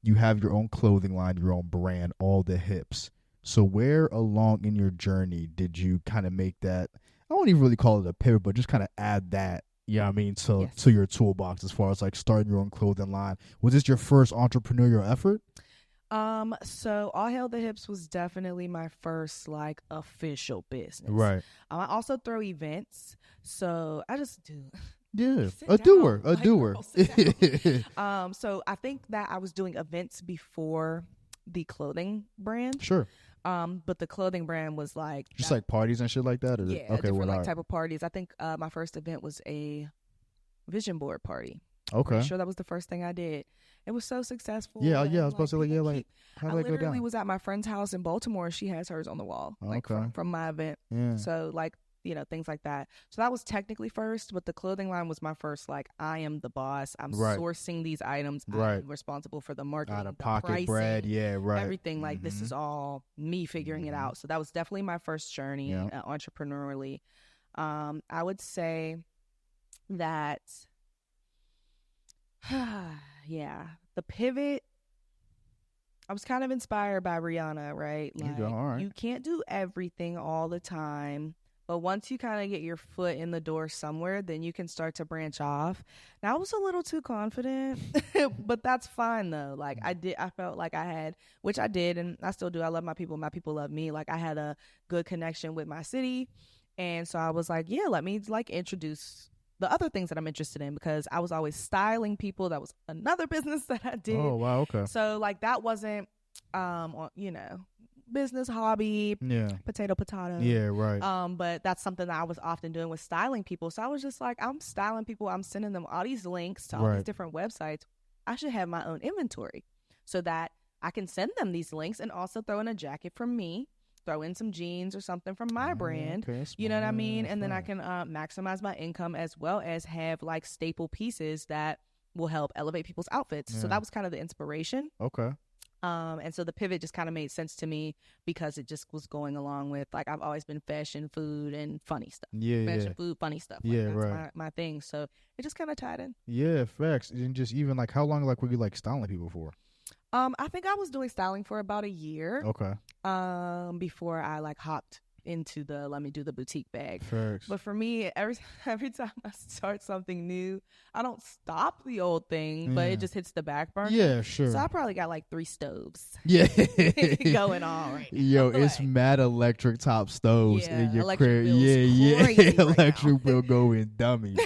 You have your own clothing line, your own brand, all the hips. So where along in your journey did you kind of make that, I don't even really call it a pivot, but just kind of add that, to your toolbox as far as starting your own clothing line? Was this your first entrepreneurial effort? So All Hail the Hips was definitely my first official business. Right. I also throw events, so I just do. Yeah, a doer. So I think that I was doing events before the clothing brand. Sure. But the clothing brand was just parties and shit like that, or different type of parties. I think my first event was a vision board party. Okay. I'm sure that was the first thing I did. It was so successful. Yeah. I was supposed to how did that go down? I literally was at my friend's house in Baltimore. She has hers on the wall, from my event. Yeah. So things like that. So that was technically first, but the clothing line was my first, I am the boss. I'm sourcing these items. I'm responsible for the marketing, out of the pocket pricing, bread. Yeah, right. Everything. This is all me figuring it out. So that was definitely my first journey entrepreneurially. I would say that, the pivot, I was kind of inspired by Rihanna, right? All right. You can't do everything all the time, But once you kind of get your foot in the door somewhere, then you can start to branch off. Now I was a little too confident, but that's fine though. Like I felt like I had, which I did, and I still do. I love my people. My people love me. Like I had a good connection with my city. And so I was like, yeah, let me like introduce the other things that I'm interested in, because I was always styling people. That was another business that I did. Oh, wow. Okay. So like that wasn't, business, hobby, potato. Yeah, right. But that's something that I was often doing, with styling people. So I was just like, I'm styling people. I'm sending them all these links to all these different websites. I should have my own inventory so that I can send them these links and also throw in a jacket from me, throw in some jeans or something from my brand. Okay, you know what I mean? And then I can maximize my income, as well as have like staple pieces that will help elevate people's outfits. So that was kind of the inspiration. Okay. And so the pivot just kind of made sense to me, because it just was going along with, like, I've always been fashion, food, and funny stuff. Fashion, food, funny stuff. Like, that's right. my thing. So it just kind of tied in. Yeah, facts. And just even like, how long like were you like styling people for? I think I was doing styling for about a year. Okay. Before I like hopped into the let me do the boutique bag. Facts. But for me, every time I start something new, I don't stop the old thing, but it just hits the back burner. Yeah, sure. So I probably got like 3 stoves. Yeah. Going on right now. Yo, it's mad electric top stoves in your crib. Yeah. Electric bill going dummy.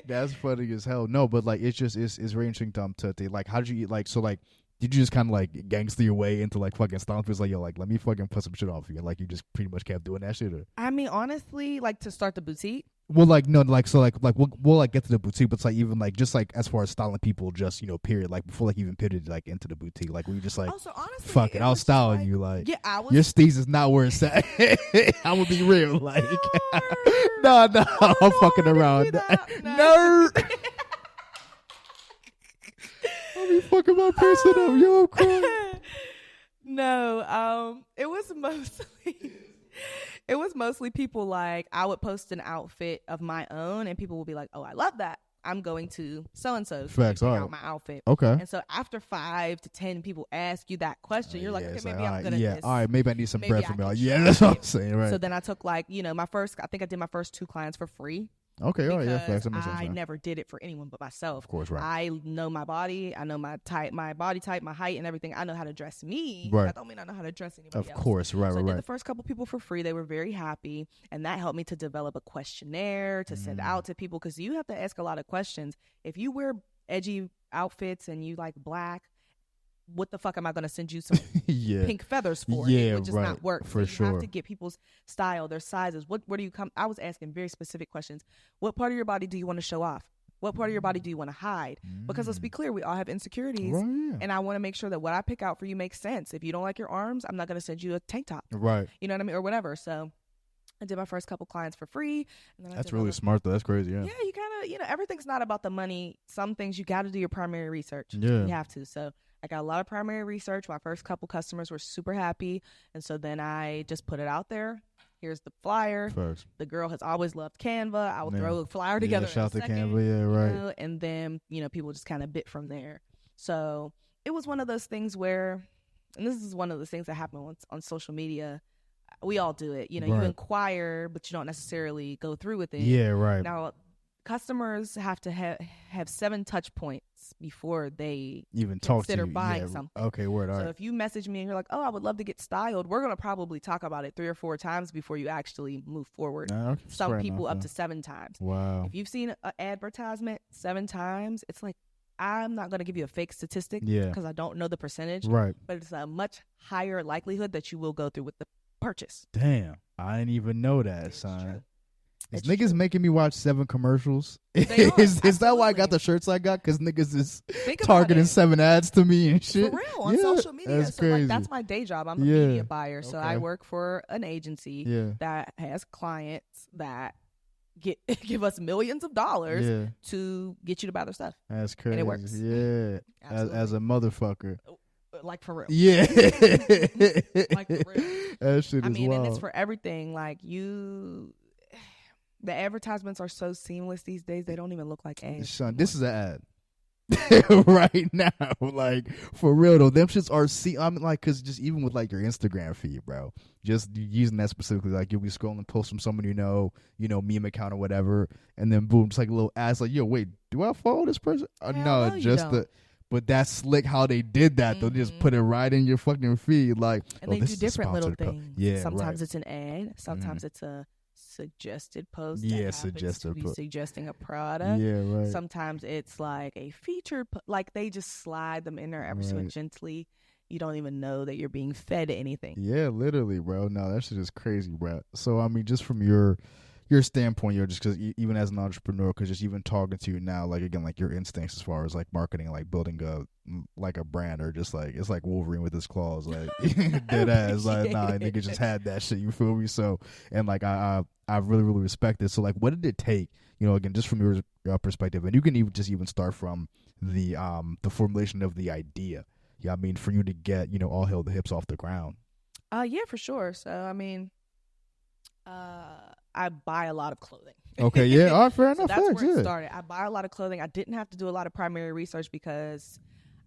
That's funny as hell. No, but like it's very interesting to think, like, how did you like, so like, did you just kind of like gangster your way into like fucking styling? It's like, yo, like, let me fucking put some shit off you. Like, you just pretty much kept doing that shit? Or? I mean, honestly, like, to start the boutique. Well, like, no, like, so like we'll like get to the boutique, but it's like, even like, just like as far as styling people, just, you know, period, like before like even pivoted like into the boutique, like we just like, so honestly, fuck it, I was styling you, like, yeah, your steez is not where it's at. I'm gonna be real, like, no, I'm fucking around, nerd. I'll be fucking my person up, yo, I'm crying. No, it was mostly people, like, I would post an outfit of my own and people would be like, oh, I love that. I'm going to so-and-so to pick out my outfit. Okay. And so after 5 to 10 people ask you that question, you're like, okay, maybe I'm good at this. All right, maybe I need some bread from y'all. Yeah, that's what I'm saying, right. So then I took, like, you know, I think I did my first 2 clients for free. Okay, all right, yeah, facts. I never did it for anyone but myself. Of course, right. I know my body. I know my body type, my height, and everything. I know how to dress me. Right. That don't mean I know how to dress anybody else. Of course, right, so right. I did the first couple people for free. They were very happy, and that helped me to develop a questionnaire to send out to people, because you have to ask a lot of questions. If you wear edgy outfits and you like black, what the fuck am I going to send you some pink feathers for? It would just not work. For sure. You have to get people's style, their sizes. Where do you come? I was asking very specific questions. What part of your body do you want to show off? What part of your body do you want to hide? Because let's be clear, we all have insecurities. Right, yeah. And I want to make sure that what I pick out for you makes sense. If you don't like your arms, I'm not going to send you a tank top. Right. You know what I mean? Or whatever. So I did my first couple clients for free. And then that's really smart, though. That's crazy, yeah. Yeah, you kind of, everything's not about the money. Some things you got to do your primary research. Yeah. You have to. So I got a lot of primary research. My first couple customers were super happy. And so then I just put it out there. Here's the flyer. Facts. The girl has always loved Canva. I will throw a flyer together. Shout out to Canva, yeah, right. You know, and then, people just kind of bit from there. So it was one of those things where, and this is one of the things that happen on social media. We all do it. You inquire, but you don't necessarily go through with it. Yeah, right. Now, customers have to have 7 touch points before they even consider buying something. Okay, word. All right. So if you message me and you're like, oh, I would love to get styled, we're going to probably talk about it 3 or 4 times before you actually move forward. Some people up to 7 times. Wow. If you've seen an advertisement 7 times, it's like, I'm not going to give you a fake statistic because I don't know the percentage. Right. But it's a much higher likelihood that you will go through with the purchase. Damn. I didn't even know that, son. Is niggas making me watch 7 commercials? Is that why I got the shirts I got? Because niggas is targeting 7 ads to me and shit. For real, on social media. That's so crazy. Like, that's my day job. I'm a media buyer. Okay. So I work for an agency that has clients that give us millions of dollars to get you to buy their stuff. That's crazy. And it works. Yeah. As a motherfucker. Like, for real. Yeah. Like, for real. That shit is wild. And it's for everything. Like, the advertisements are so seamless these days, they don't even look like ads. Son, this is an ad. right now. Like, for real though, them shits are I'm like, cause just even with like your Instagram feed, bro, just using that specifically, like you'll be scrolling posts from someone meme account or whatever, and then boom, just like a little ads, like, yo, wait, do I follow this person? No, just the. But that's slick how they did that though. They just put it right in your fucking feed, like, and they do different little things. Yeah, sometimes it's an ad, sometimes it's a suggested post. Yeah, suggested post. Suggesting a product. Yeah, right. Sometimes it's like a featured, like they just slide them in there ever so gently. You don't even know that you're being fed anything. Yeah, literally, bro. No, that shit is crazy, bro. So I mean, just from your standpoint, just because even as an entrepreneur, because just even talking to you now, like again, like your instincts as far as like marketing, like building a brand, or just like it's like Wolverine with his claws, like dead ass, like nah, nigga just had that shit. You feel me? So and like I really respect it. So like, what did it take? Again, just from your perspective, and you can even start from the formulation of the idea. Yeah, I mean, for you to get all Hail the Hips off the ground. Yeah, for sure. So I mean, I buy a lot of clothing. Okay, yeah, all right, fair enough. That's where it started. I buy a lot of clothing. I didn't have to do a lot of primary research because,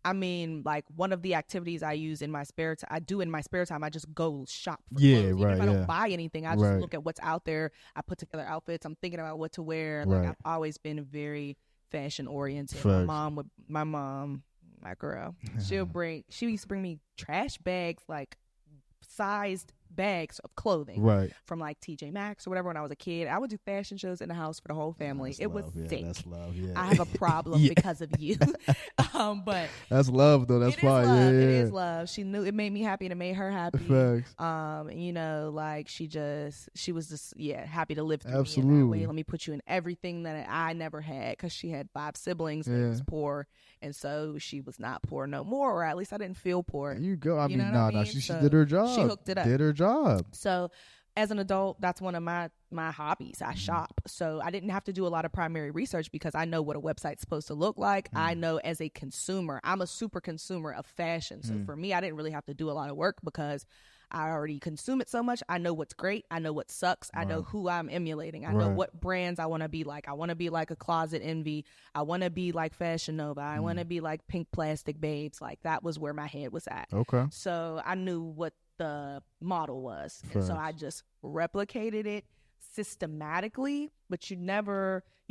I mean, like one of the activities I use in my spare time, I just go shop for clothes. Even if I don't buy anything, I just look at what's out there. I put together outfits. I'm thinking about what to wear. Like I've always been very fashion oriented. My mom, my girl, she used to bring me trash bags, like sized bags of clothing from like TJ Maxx or whatever when I was a kid. I would do fashion shows in the house for the whole family. It was sick. That's love. Yeah. I have a problem because of you. But that's love though. That's fine. It is love. She knew it made me happy and it made her happy. Facts. Like she was just happy to live through me in that way. Let me put you in everything that I never had, because she had 5 siblings and was poor, and so she was not poor no more, or at least I didn't feel poor. There you go. I mean, she did her job. She hooked it up. Did her job. So as an adult, that's one of my hobbies. I shop. So I didn't have to do a lot of primary research because I know what a website's supposed to look like. I know as a consumer, I'm a super consumer of fashion. So for me, I didn't really have to do a lot of work because I already consume it so much. I know what's great. I know what sucks. I know who I'm emulating. I know what brands I want to be like. I want to be like a Closet Envy. I want to be like Fashion Nova. I want to be like Pink Plastic Babes. Like that was where my head was at. Okay. So I knew what the model was. And so I just replicated it systematically, but you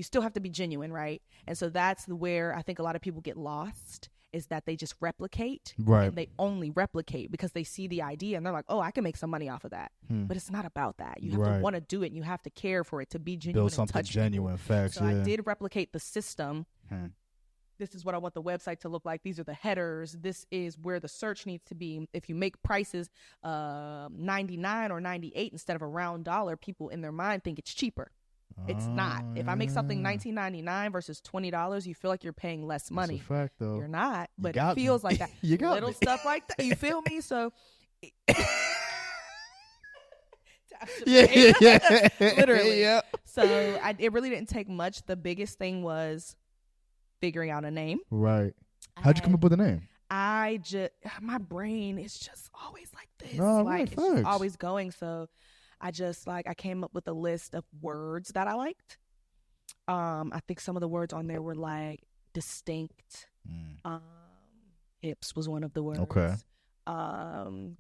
still have to be genuine, right? And so that's where I think a lot of people get lost, is that they just replicate, and they only replicate because they see the idea and they're like, oh, I can make some money off of that. But it's not about that. You have to want to do it, and you have to care for it to be genuine. Build something genuine. Facts. So I did replicate the system. This is what I want the website to look like. These are the headers. This is where the search needs to be. If you make prices 99 or 98 instead of a round dollar, people in their mind think it's cheaper. It's not. If I make something $19.99 versus $20, you feel like you're paying less money. That's a fact, though. You're not, but it feels like that. You got little stuff like that. You feel me? So yeah. Literally. Yeah. So it really didn't take much. The biggest thing was figuring out a name. Right. How'd you come up with a name? My brain is just always like this. It's just always going. So I came up with a list of words that I liked. I think some of the words on there were like distinct. Hips was one of the words. Okay.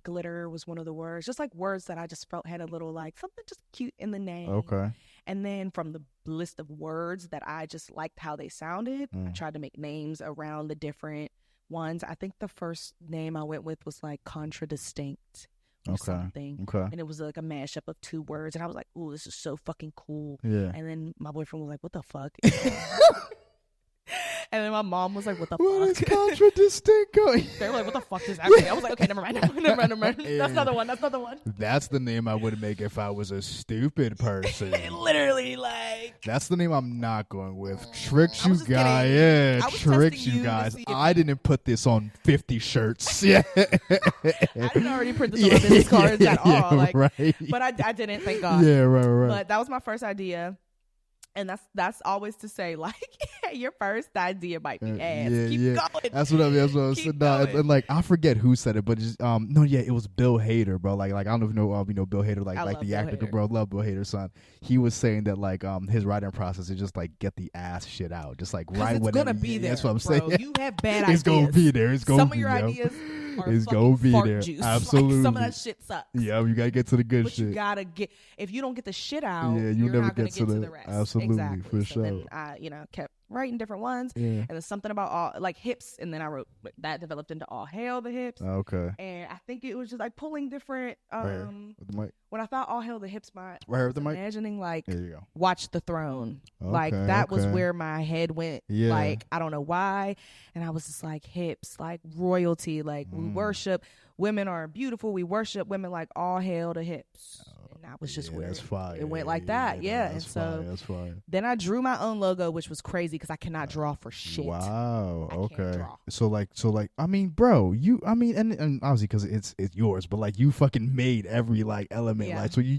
Glitter was one of the words. Just like words that I just felt had a little like something just cute in the name. Okay. And then from the list of words that I just liked how they sounded, I tried to make names around the different ones. I think the first name I went with was like contradistinct or something. Okay. And it was like a mashup of 2 words. And I was like, ooh, this is so fucking cool. Yeah. And then my boyfriend was like, what the fuck? And then my mom was like, what the what fuck? Is contradistinct going? They were like, what the fuck does that mean? I was like, okay, never mind. Yeah. That's not the one. That's the name I would make if I was a stupid person. Literally, like. That's the name I'm not going with. Tricks you guys. Yeah, tricks you guys. I didn't put this on 50 shirts. Yeah. I didn't already print this on my business cards at all. Like, right. But I didn't, thank God. Yeah, right. But that was my first idea. And that's always to say, like, your first idea might be ass. Yeah, Keep yeah. going. That's what I said. No, and like I forget who said it, but just no, yeah, it was Bill Hader, bro. Like I don't know if you know Bill Hader, like the Bill actor, Hader. bro. Love Bill Hader's son. He was saying that like his writing process is just like get the ass shit out, just like write it's whatever. gonna be there. That's what I'm bro. saying. You have bad ideas. It's gonna be there. It's gonna Some be of your yo. ideas are It's fucking gonna be fart there. juice. Absolutely. Like, some of that shit sucks. Yeah, you gotta get to the good but shit. You gotta get. If you don't get the shit out, Yeah, you're never not gonna get to the rest. Absolutely, exactly. for so sure. Then I, kept writing different ones, Yeah. and there's something about all like hips, and then I wrote that developed into All Hail the Hips. Okay. And I think it was just like pulling different. With the mic. When I thought All Hail the Hips, Right here with the mic. Imagining like There you go. Watch the Throne. Okay, like that was where my head went. Yeah. Like I don't know why, and I was just like hips, like royalty, like we worship women are beautiful. We worship women, like All Hail the Hips. And that was just weird. That's fire. It went like that, yeah. And so that's fire. then I drew my own logo, which was crazy because I cannot draw for shit. Wow. I can't Okay. draw. So like, I mean, bro, and obviously because it's yours, but like you fucking made every like element. Yeah. Like so you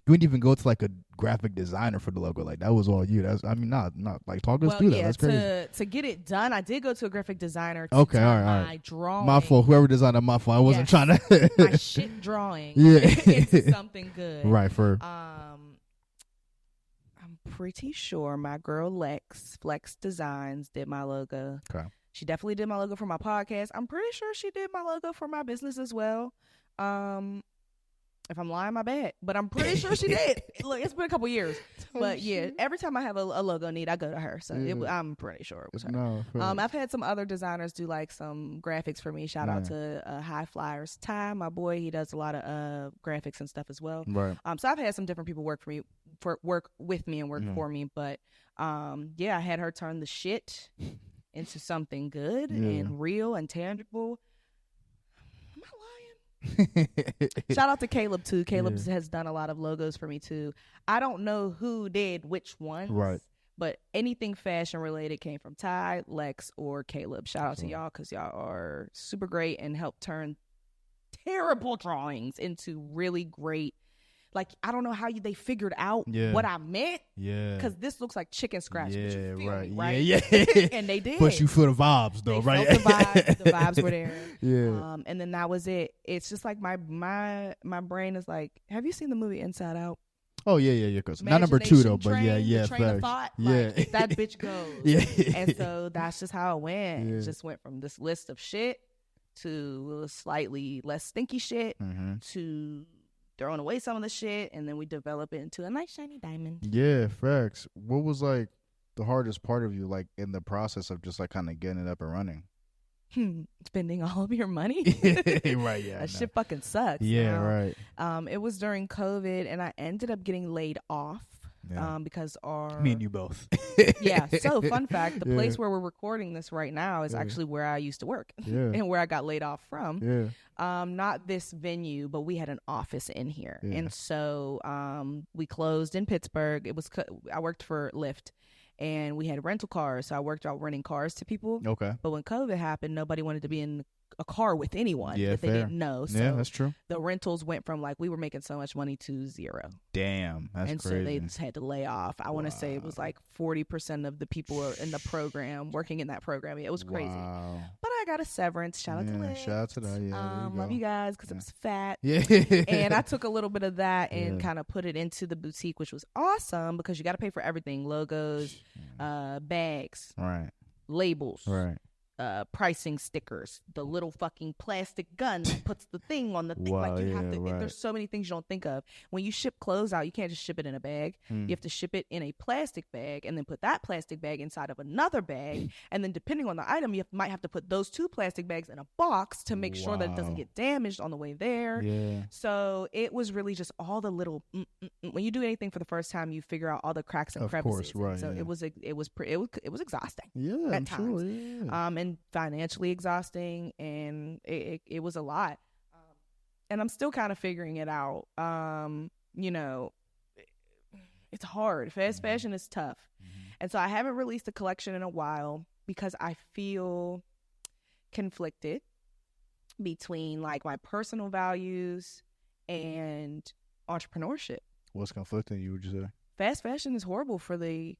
didn't even go to like a graphic designer for the logo. Like that was all you. That's not like talk us through that. That's crazy. To get it done, I did go to a graphic designer to Okay, do all my right. drawing. My fault. Whoever designed it, my fault. I wasn't trying to my shit drawing Yeah. into something good. Right, for I'm pretty sure my girl Flex Designs did my logo. Okay. She definitely did my logo for my podcast. I'm pretty sure she did my logo for my business as well. If I'm lying, my bad. But I'm pretty sure she did. Look, it's been a couple years. But yeah, every time I have a logo need, I go to her. So I'm pretty sure it was her. No, I've had some other designers do like some graphics for me. Shout out to High Flyers Ty, my boy. He does a lot of graphics and stuff as well. Right. So I've had some different people work with me and work for me. But yeah, I had her turn the shit into something good and real and tangible. Shout out to Caleb too. Caleb has done a lot of logos for me too. I don't know who did which one, right? But anything fashion related came from Ty, Lex, or Caleb. Shout out to y'all because y'all are super great and help turn terrible drawings into really great. Like I don't know how they figured out what I meant. Yeah. Because this looks like chicken scratch. Yeah. But you feel Right. me, right. Yeah. And they did. But you feel the vibes though, right? Felt the vibes. The vibes were there. Yeah. And then that was it. It's just like my brain is like. Have you seen the movie Inside Out? Oh yeah. Cause not number 2 though, but yeah. Train of thought. Yeah. Like, that bitch goes. Yeah. And so that's just how it went. Yeah. It just went from this list of shit to slightly less stinky shit to throwing away some of the shit, and then we develop it into a nice shiny diamond. Yeah, facts. What was like the hardest part of you, like in the process of just like kind of getting it up and running? Spending all of your money. Right, yeah. That shit fucking sucks. Yeah, right. It was during COVID, and I ended up getting laid off. Because me and you both. Yeah. So fun fact, the place where we're recording this right now is actually where I used to work and where I got laid off from. Yeah. Not this venue, but we had an office in here. And so we closed in Pittsburgh. I worked for Lyft. And we had rental cars, so I worked out renting cars to people. Okay. But when COVID happened, nobody wanted to be in a car with anyone that they didn't know. So yeah, that's true. The rentals went from like we were making so much money to zero. Damn, that's and crazy. So they just had to lay off. I want to say it was like 40% of the people in the program working in that program. It was crazy. Wow. But I got a severance. Shout out to Lyft. Shout out to that. Yeah, love you guys because it was fat. Yeah. And I took a little bit of that and kind of put it into the boutique, which was awesome because you got to pay for everything: logos, bags, right, labels, right. Pricing stickers, the little fucking plastic gun that puts the thing on the thing. Wow, like you have to. right. There's so many things you don't think of when you ship clothes out. You can't just ship it in a bag. You have to ship it in a plastic bag and then put that plastic bag inside of another bag. And then depending on the item, you might have to put those two plastic bags in a box to make sure that it doesn't get damaged on the way there. Yeah. So it was really just all the little. When you do anything for the first time, you figure out all the cracks and crevices. Of course, right. So it was exhausting. Yeah, at times. sure. Yeah. And financially exhausting, and it was a lot. And I'm still kind of figuring it out. It's hard. Fast fashion is tough. And so I haven't released a collection in a while because I feel conflicted between like my personal values and entrepreneurship. What's conflicting you, would you say? fast fashion is horrible for the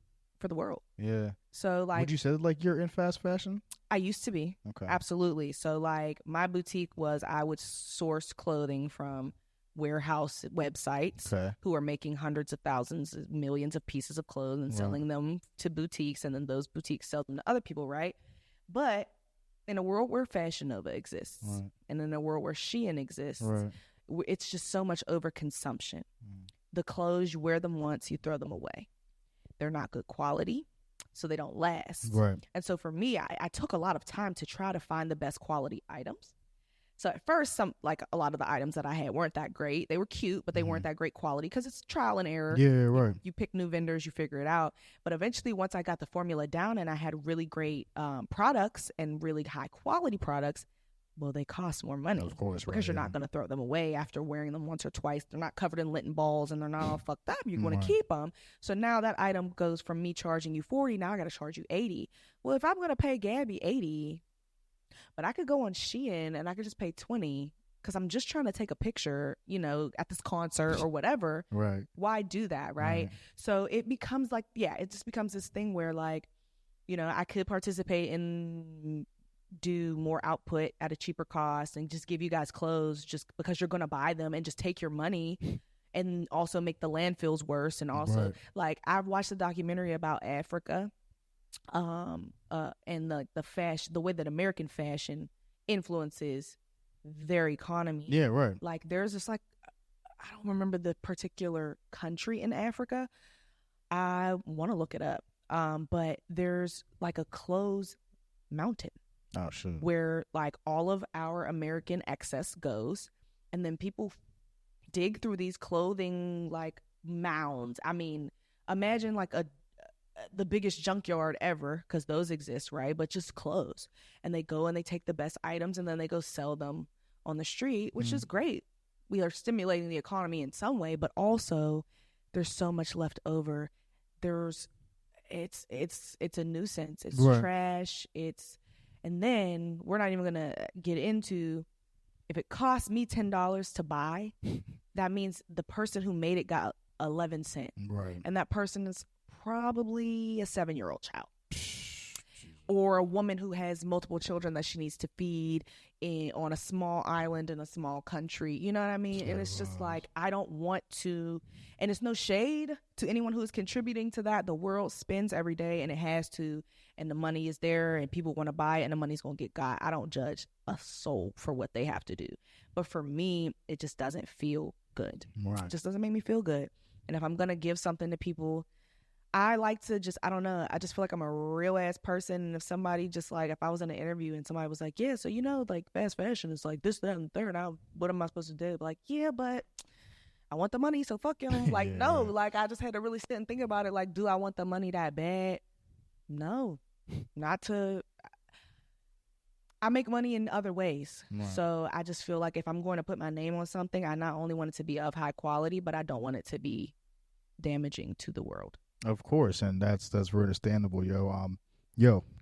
world. Yeah. So like, would you say like you're in fast fashion? I used to be. Okay. Absolutely. So like my boutique was, I would source clothing from warehouse websites who are making hundreds of thousands, millions of pieces of clothes and selling them to boutiques, and then those boutiques sell them to other people, right? But in a world where Fashion Nova exists, and in a world where Shein exists, it's just so much overconsumption. The clothes, you wear them once, you throw them away. They're not good quality, so they don't last. And so for me, I took a lot of time to try to find the best quality items. So at first, a lot of the items that I had weren't that great. They were cute, but they weren't that great quality because it's trial and error. You pick new vendors, you figure it out. But eventually, once I got the formula down and I had really great products and really high quality products, well, they cost more money. Of course, because you're not going to throw them away after wearing them once or twice. They're not covered in lint balls and they're not all fucked up. You're going to keep them. So now that item goes from me charging you $40, now I got to charge you $80. Well, if I'm going to pay Gabbi $80, but I could go on Shein and I could just pay $20 because I'm just trying to take a picture, at this concert or whatever. Why do that, right? So it becomes like, it just becomes this thing where like, I could participate in do more output at a cheaper cost and just give you guys clothes just because you're going to buy them and just take your money and also make the landfills worse. And also like I've watched a documentary about Africa and the fashion, the way that American fashion influences their economy. Like there's this like, I don't remember the particular country in Africa. I want to look it up. But there's like a clothes mountain. Oh, sure. Where like all of our American excess goes, and then people dig through these clothing like mounds. I mean, imagine like the biggest junkyard ever, because those exist, right? But just clothes, and they go and they take the best items and then they go sell them on the street, which is great. We are stimulating the economy in some way, but also there's so much left over. It's a nuisance. It's trash. And then we're not even going to get into, if it costs me $10 to buy, that means the person who made it got 11 cents. And that person is probably a 7-year-old child. Or a woman who has multiple children that she needs to feed on a small island in a small country. You know what I mean? And it's just like, I don't want to, and it's no shade to anyone who is contributing to that. The world spins every day and it has to, and the money is there and people want to buy it and the money's going to get got. I don't judge a soul for what they have to do. But for me, it just doesn't feel good. It just doesn't make me feel good. And if I'm going to give something to people, I like to just, I don't know, I just feel like I'm a real ass person. And if somebody just like, if I was in an interview and somebody was like, yeah, so like fast fashion is like this, that, and third, what am I supposed to do? Like, yeah, but I want the money, so fuck them. Like, no, like I just had to really sit and think about it. Like, do I want the money that bad? No, not to. I make money in other ways. So I just feel like if I'm going to put my name on something, I not only want it to be of high quality, but I don't want it to be damaging to the world. Of course, and that's very understandable, yo.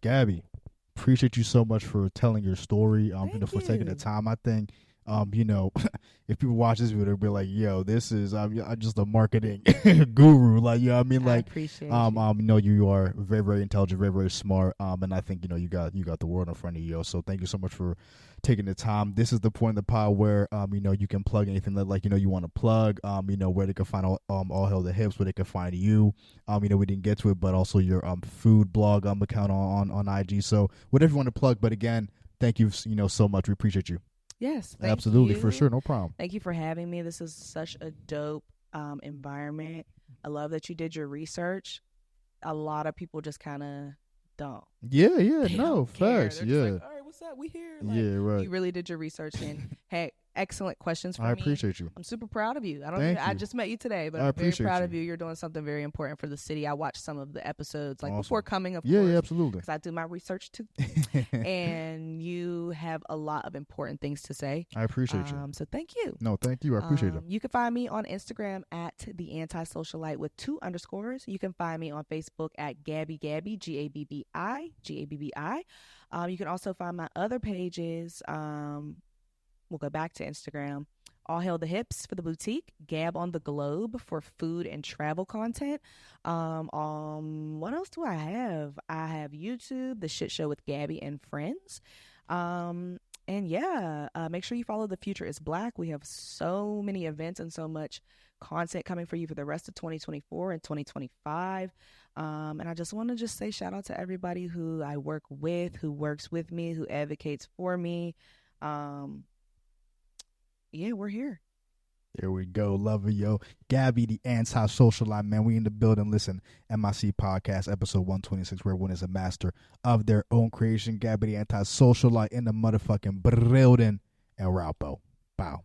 Gabbi, appreciate you so much for telling your story. For taking the time. I think, if people watch this video, they'll be like, yo, this is I'm just a marketing guru. Like, I mean, like, I appreciate you are very, very intelligent, very, very smart. And I think, you got the world in front of you, yo. So thank you so much for taking the time. This is the point in the pod where, you can plug anything that, you want to plug, where they can find all Hell the Hips, where they can find you. We didn't get to it, but also your food blog account on IG. So whatever you want to plug. But again, thank you, so much. We appreciate you. Yes, absolutely, for sure, no problem. Thank you for having me. This is such a dope environment. I love that you did your research. A lot of people just kind of don't. Facts. They're just like, all right, what's up? We here. Like, you really did your research, and hey, excellent questions for me. I appreciate you. I'm super proud of you. I just met you today, but I'm very proud of you. You're doing something very important for the city. I watched some of the episodes before coming, of course. Yeah, absolutely. Because I do my research too. And you have a lot of important things to say. I appreciate you. So thank you. No, thank you. I appreciate it. You can find me on Instagram at @TheAntiSocialite with 2 underscores. You can find me on Facebook at Gabbi, Gabbi. You can also find my other pages. We'll go back to Instagram All Hail the Hips for the boutique, Gab on the Globe for food and travel content. What else do I have? I have YouTube, The Shit Show with Gabbi and Friends. And yeah, make sure you follow The Future is Black. We have so many events and so much content coming for you for the rest of 2024 and 2025. And I just want to just say shout out to everybody who I work with, who works with me, who advocates for me. Yeah, we're here. There we go. Love it, yo. Gabbi, the anti-socialite, man. We in the building. Listen, MIC Podcast, episode 126, where everyone is a master of their own creation. Gabbi, the anti-socialite in the motherfucking building. And Ralpo. Bow.